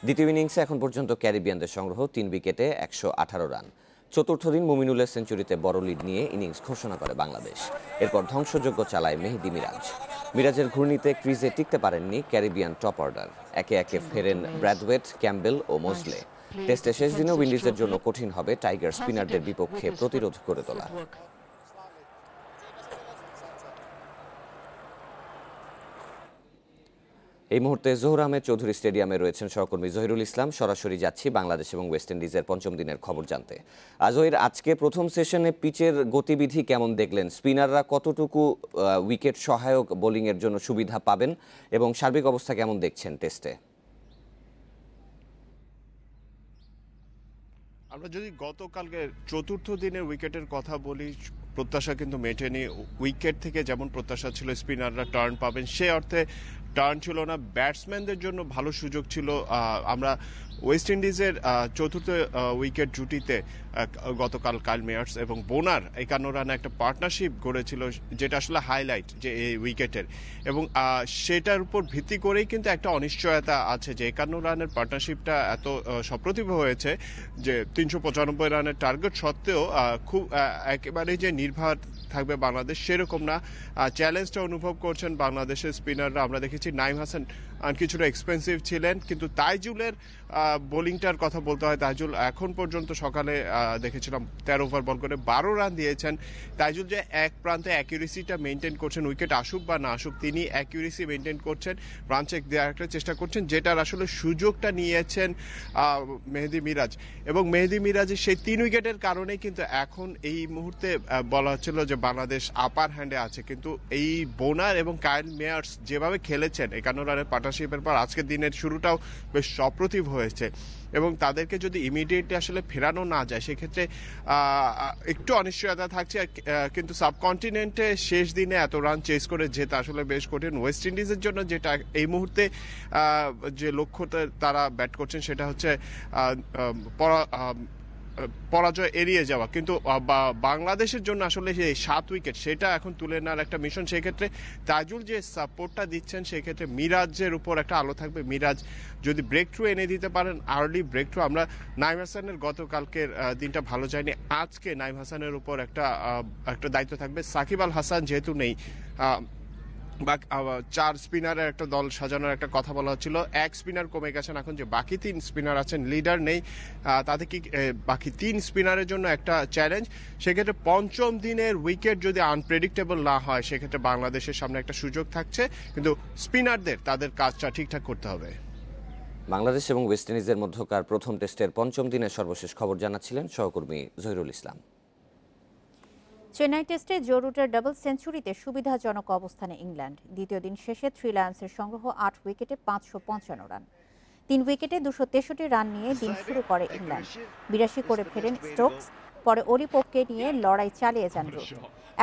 দ্বিতীয় ইনিংসে এখন পর্যন্ত ক্যারিবিয়ানদের সংগ্রহ 3 উইকেটে 118 রান। চতুর্থ দিন মুমিনুলের সেঞ্চুরিতে বড় লিড নিয়ে ইনিংস ঘোষণা করে বাংলাদেশ। এরপর ধ্বংসযজ্ঞ চালায় মেহেদী মিরাজ। মিরাজের ঘূর্ণিতে ক্রিজে টিকতে পারেননি ক্যারিবিয়ান টপ অর্ডার। একে একে ফেরেন ব্র্যাডওয়েট, ক্যাম্বেল ও মোজলে। টেস্টের শেষ দিনে উইন্ডিজের জন্য কঠিন হবে টাইগার স্পিনারদের বিপক্ষে প্রতিরোধ করে তোলা। এই মুহূর্তে জোহর আহমেদ চৌধুরী স্টেডিয়ামে রয়েছেন সহকর্মী জহিরুল ইসলাম। সরাসরি যাচ্ছি বাংলাদেশ এবং ওয়েস্ট ইন্ডিজের পঞ্চম দিনের খবর জানতে। জহির, আজকে প্রথম সেশনে পিচের গতিবিধি কেমন দেখলেন? স্পিনাররা কতটুকু উইকেট সহায়ক বোলিংয়ের জন্য সুবিধা পাবেন এবং সার্বিক অবস্থা কেমন দেখছেন টেস্টে?
আমরা যদি গতকালকে চতুর্থ দিনের উইকেটের কথা বলি, প্রত্যাশা কিন্তু মেটেনি। উইকেট থেকে যেমন প্রত্যাশা ছিল স্পিনাররা টার্ন পাবেন, সে অর্থে টার্ন ছিল না। ব্যাটসম্যানদের জন্য ভালো সুযোগ ছিল। আমরা ওয়েস্ট ইন্ডিজের চতুর্থ উইকেট জুটিতে গতকাল কাইল মেয়ার্স এবং বোনার 51 রানে একটা পার্টনারশিপ গড়েছিল, যেটা আসলে হাইলাইট যে এই উইকেটের, এবং সেটার উপর ভিত্তি করেই কিন্তু একটা অনিশ্চয়তা আছে যে 51 রানের পার্টনারশিপটা এত সপ্রতিভ হয়েছে যে 395 রানের টার্গেট সত্ত্বেও খুব একেবারেই যে নির্ভর থাকবে বাংলাদেশ সেরকম না। চ্যালেঞ্জটা অনুভব করছেন বাংলাদেশের স্পিনাররা। আমরা দেখেছি নাইম হাসান কিছুটা এক্সপেন্সিভ ছিলেন, কিন্তু তাইজুলের বোলিংটার কথা বলতে হয়। তাইজুল এখন পর্যন্ত সকালে দেখেছিলাম 13 ওভার বল করে 12 রান দিয়েছেন। তাইজুল যে এক প্রান্তে অ্যাকিউরেসিটা মেনটেন করছেন, উইকেট আসুক বা না আসুক তিনি অ্যাকিউরেসি মেনটেন করছেন, রান চেক দেওয়ার একটা চেষ্টা করছেন, যেটার আসলে সুযোগটা নিয়েছেন মেহেদী মিরাজ। এবং মেহেদী মিরাজের সেই 3 উইকেটের কারণেই কিন্তু এখন এই মুহূর্তে বলা হচ্ছিল যে বাংলাদেশ আপার হ্যান্ডে আছে। কিন্তু এই বোনার এবং কাইল মেয়ার্স যেভাবে খেলেছেন 51 রানের পার্টনারশিপের পর আজকের দিনের শুরুটাও বেশ সপ্রতিভ হয়েছে, এবং তাদেরকে যদি ইমিডিয়েটলি আসলে ফেরানো না যায় সেক্ষেত্রে একটু অনিশ্চয়তা থাকছে। কিন্তু সাবকন্টিনেন্টে শেষ দিনে এত রান চেস করে যেতে আসলে বেশ কঠিন। ওয়েস্ট ইন্ডিজের জন্য যেটা এই মুহূর্তে যে লক্ষ্যটা তারা ব্যাট করছেন সেটা হচ্ছে পরাজয় এড়িয়ে যাওয়া, কিন্তু বাংলাদেশের জন্য আসলে সেই 7 উইকেট সেটা এখন তুলে নেওয়ার একটা মিশন। সেক্ষেত্রে তাইজুল যে সাপোর্টটা দিচ্ছেন সেক্ষেত্রে মিরাজের উপর একটা আলো থাকবে। মিরাজ যদি ব্রেক থ্রু এনে দিতে পারেন, আর্লি ব্রেক থ্রু। আমরা নাইম হাসানের গতকালকের দিনটা ভালো যায়নি, আজকে নাইম হাসানের উপর একটা দায়িত্ব থাকবে। সাকিব আল হাসান যেহেতু নেই, বা 4 স্পিনারের একটা দল সাজানোর একটা কথা বলা হচ্ছিল, এক স্পিনার কমে গেছেন, এখন যে বাকি 3 স্পিনার আছেন, লিডার নেই, তাতে কি বাকি 3 স্পিনারের জন্য একটা চ্যালেঞ্জ। সেক্ষেত্রে পঞ্চম দিনের উইকেট যদি আনপ্রেডিক্টেবল না হয় সেক্ষেত্রে বাংলাদেশের সামনে একটা সুযোগ থাকছে, কিন্তু স্পিনারদের তাদের কাজটা ঠিকঠাক করতে হবে।
বাংলাদেশ এবং ওয়েস্ট ইন্ডিজের মধ্যকার প্রথম টেস্টের পঞ্চম দিনের সর্বশেষ খবর জানাচ্ছিলেন সহকর্মী জহিরুল ইসলাম।
চেন্নাই টেস্টে জো রুটের ডাবল সেঞ্চুরিতে সুবিধাজনক অবস্থানে ইংল্যান্ড। দ্বিতীয় দিন শেষে 3 লায়ন্সের সংগ্রহ 8 উইকেটে 555 রান। 3 উইকেটে 263 রান নিয়ে দিন শুরু করে ইংল্যান্ড। 82 করে ফেরেন স্টোকস, পরে ওলি পোপকে নিয়ে লড়াই চালিয়ে যান রুট।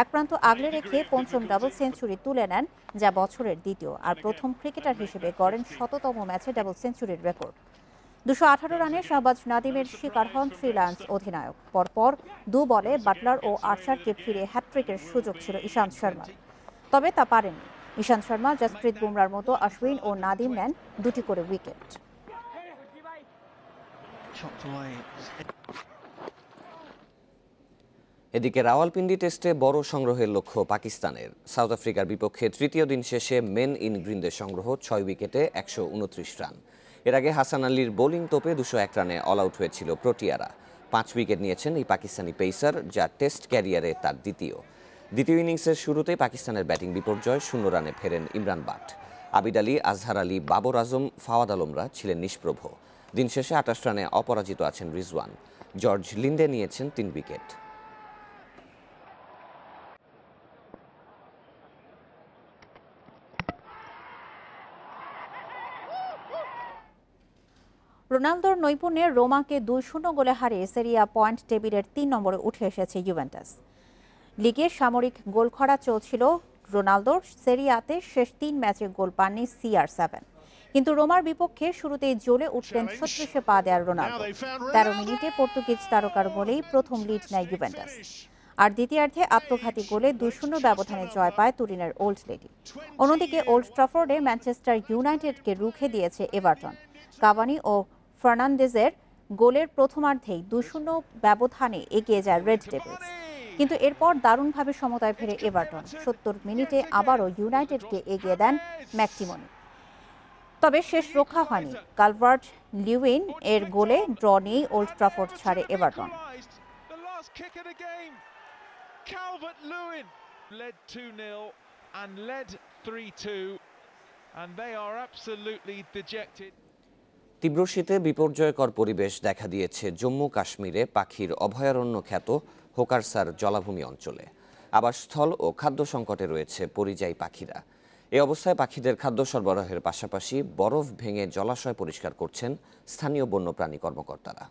এক প্রান্ত আগলে রেখে পঞ্চম ডাবল সেঞ্চুরি তুলে নেন, যা বছরের দ্বিতীয় আর প্রথম ক্রিকেটার হিসেবে গড়েন 100তম ম্যাচে ডাবল সেঞ্চুরির রেকর্ড। 218 রানে শাহবাজ নাদিমের শিকার হন 3 লায়ন্স অধিনায়ক। পরপর 2 বলে বাটলার ও আর্চারকে ফিরে হ্যাট্রিকের সুযোগ ছিল ইশান্ত শর্মার, তবে তা পারেননি। ইশান্ত শর্মা, জসপ্রীত বুমরার মতো অশ্বিন ও নাদিম নেন 2টি করে উইকেট।
এদিকে রাওয়ালপিন্ডি টেস্টে বড় সংগ্রহের লক্ষ্য পাকিস্তানের। সাউথ আফ্রিকার বিপক্ষে তৃতীয় দিন শেষে মেন ইন গ্রিনদের সংগ্রহ 6 উইকেটে 129 রান। এর আগে হাসান আলীর বোলিং তোপে 201 রানে অল আউট হয়েছিল প্রোটিয়ারা। 5 উইকেট নিয়েছেন এই পাকিস্তানি পেসার, যা টেস্ট ক্যারিয়ারে তার দ্বিতীয় ইনিংসের শুরুতেই পাকিস্তানের ব্যাটিং বিপর্যয়। 0 রানে ফেরেন ইমরান বাট। আবিদ আলী, আজহার আলী, বাবর আজম, ফাওয়াদ আলমরা ছিলেন নিষ্প্রভ। দিন শেষে 28 রানে অপরাজিত আছেন রিজওয়ান। জর্জ লিন্ডে নিয়েছেন 3 উইকেট।
রোনালদোর নৈপুণ্যে রোমাকে 2-0 গোলে হারিয়ে সেরিয়া পয়েন্ট টেবিলের 3 নম্বরে উঠে এসেছে ইউভেন্টাস। লিগে সামরিক গোলখরা চলছিল রোনালদোর। সেরিয়াতে শেষ 3 ম্যাচে গোল পাননি CR7, কিন্তু রোমার বিপক্ষে শুরুতেই জ্বলে উঠলেন 36-এ পা দেওয়ার রোনালদো। 13 মিনিটে পর্তুগিজ তারকার গোলেই প্রথম লিড নেয় ইউভেন্টাস। আর দ্বিতীয়ার্ধে আত্মঘাতী গোলে 2-0 ব্যবধানে জয় পায় তুরিনের ওল্ড লেডি। অন্যদিকে ওল্ড ট্রাফোর্ডে ম্যানচেস্টার ইউনাইটেডকে রুখে দিয়েছে এভারটন। কাভানি ও ফার্নান্দেজের গোলের প্রথমার্ধেই 2-0 ব্যবধানে এগিয়ে যায় রেড ডেভিলস, কিন্তু এরপর দারুণভাবে সমতায় ফেরে এভারটন। 70 মিনিটে আবারও ইউনাইটেডকে এগিয়ে দেন ম্যাকটিমনি, তবে শেষ রক্ষা হয়নি। কালভার্ট লিউইন এর গোলে ড্র নিয়েই ওল্ড ট্রাফোর্ড ছাড়ে এভারটন।
তীব্র শীতে বিপর্যয়কর পরিবেশ দেখা দিয়েছে জম্মু কাশ্মীরে পাখির অভয়ারণ্য খ্যাত হোকারসার জলাভূমি অঞ্চলে। আবাসস্থল ও খাদ্য সংকটে রয়েছে পরিযায়ী পাখিরা। এ অবস্থায় পাখিদের খাদ্য সরবরাহের পাশাপাশি বরফ ভেঙে জলাশয় পরিষ্কার করছেন স্থানীয় বন্যপ্রাণী কর্মকর্তারা।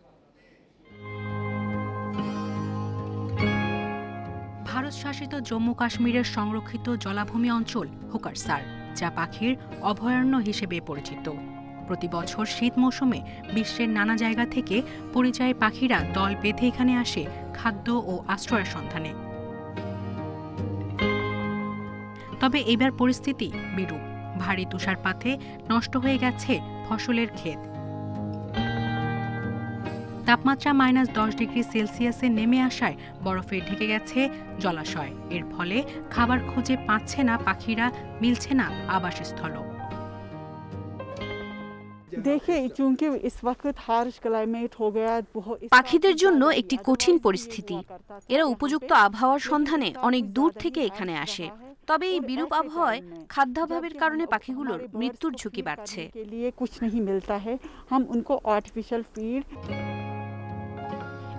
ভারত শাসিত জম্মু কাশ্মীরের সংরক্ষিত জলাভূমি অঞ্চল হোকারসার, যা পাখির অভয়ারণ্য হিসেবে পরিচিত। প্রতি বছর শীত মৌসুমে বিশ্বের নানা জায়গা থেকে পরিযায়ী পাখিরা দল বেঁধে এখানে আসে খাদ্য ও আশ্রয়ের সন্ধানে। তবে এবার পরিস্থিতি বিরূপ। ভারী তুষারপাতে নষ্ট হয়ে গেছে ফসলের ক্ষেত। তাপমাত্রা -10 ডিগ্রি সেলসিয়াসে নেমে আসায় বরফে ঢেকে গেছে জলাশয়। এর ফলে খাবার খুঁজে পাচ্ছে না পাখিরা, মিলছে না আবাসস্থল।
পাখিদের জন্য একটি কঠিন পরিস্থিতি। এরা উপযুক্ত আবহাওয়ার সন্ধানে অনেক দূর থেকে এখানে আসে, তবে এই বিরূপ আবহাওয়ায় খাদ্যাভাবের কারণে পাখিগুলোর মৃত্যুর ঝুঁকি বাড়ছে।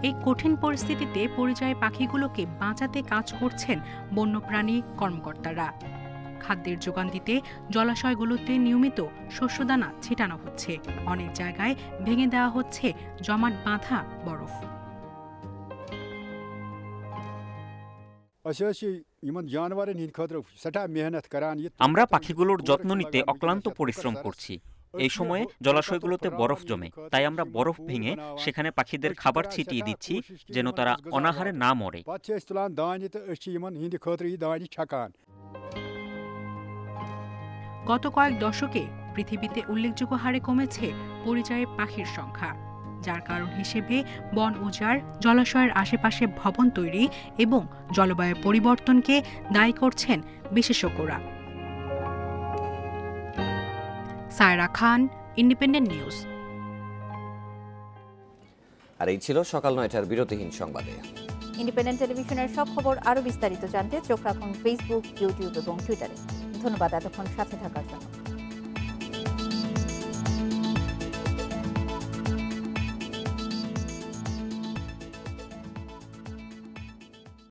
এই কঠিন পরিস্থিতিতে পরিযায়ী পাখিগুলোকে বাঁচাতে কাজ করছেন বন্যপ্রাণী কর্মকর্তারা। খাদ্যের যোগান দিতে জলাশয়গুলোতে নিয়মিত শস্যদানা ছিটানো হচ্ছে। অনেক জায়গায় ভেঙে দেওয়া হচ্ছে জমাট বাঁধা বরফ।
আমরা পাখিগুলোর যত্ন নিতে অক্লান্ত পরিশ্রম করছি। এই সময়ে জলাশয়গুলোতে বরফ জমে, তাই আমরা বরফ ভেঙে সেখানে পাখিদের খাবার ছিটিয়ে দিচ্ছি, যেন তারা অনাহারে না মরে।
গত কয়েক দশকে পৃথিবীতে উল্লেখযোগ্য হারে কমেছে পরিযায়ী পাখির সংখ্যা, যার কারণ হিসেবে বন উজাড়, জলাশয়ের আশেপাশে ভবন তৈরি এবং জলবায়ু পরিবর্তনকে দায়ী করছেন বিশেষজ্ঞরা। সায়রা খান, ইন্ডিপেন্ডেন্ট নিউজ।
আর এই ছিল সকাল 9টার বিরতিহীন সংবাদে।
ইন্ডিপেন্ডেন্ট টেলিভিশনের সব খবর আরো বিস্তারিত জানতে চোখ রাখুন ফেসবুক, ইউটিউব এবং টুইটারে। ধন্যবাদ এতক্ষণ সাথে থাকার জন্য।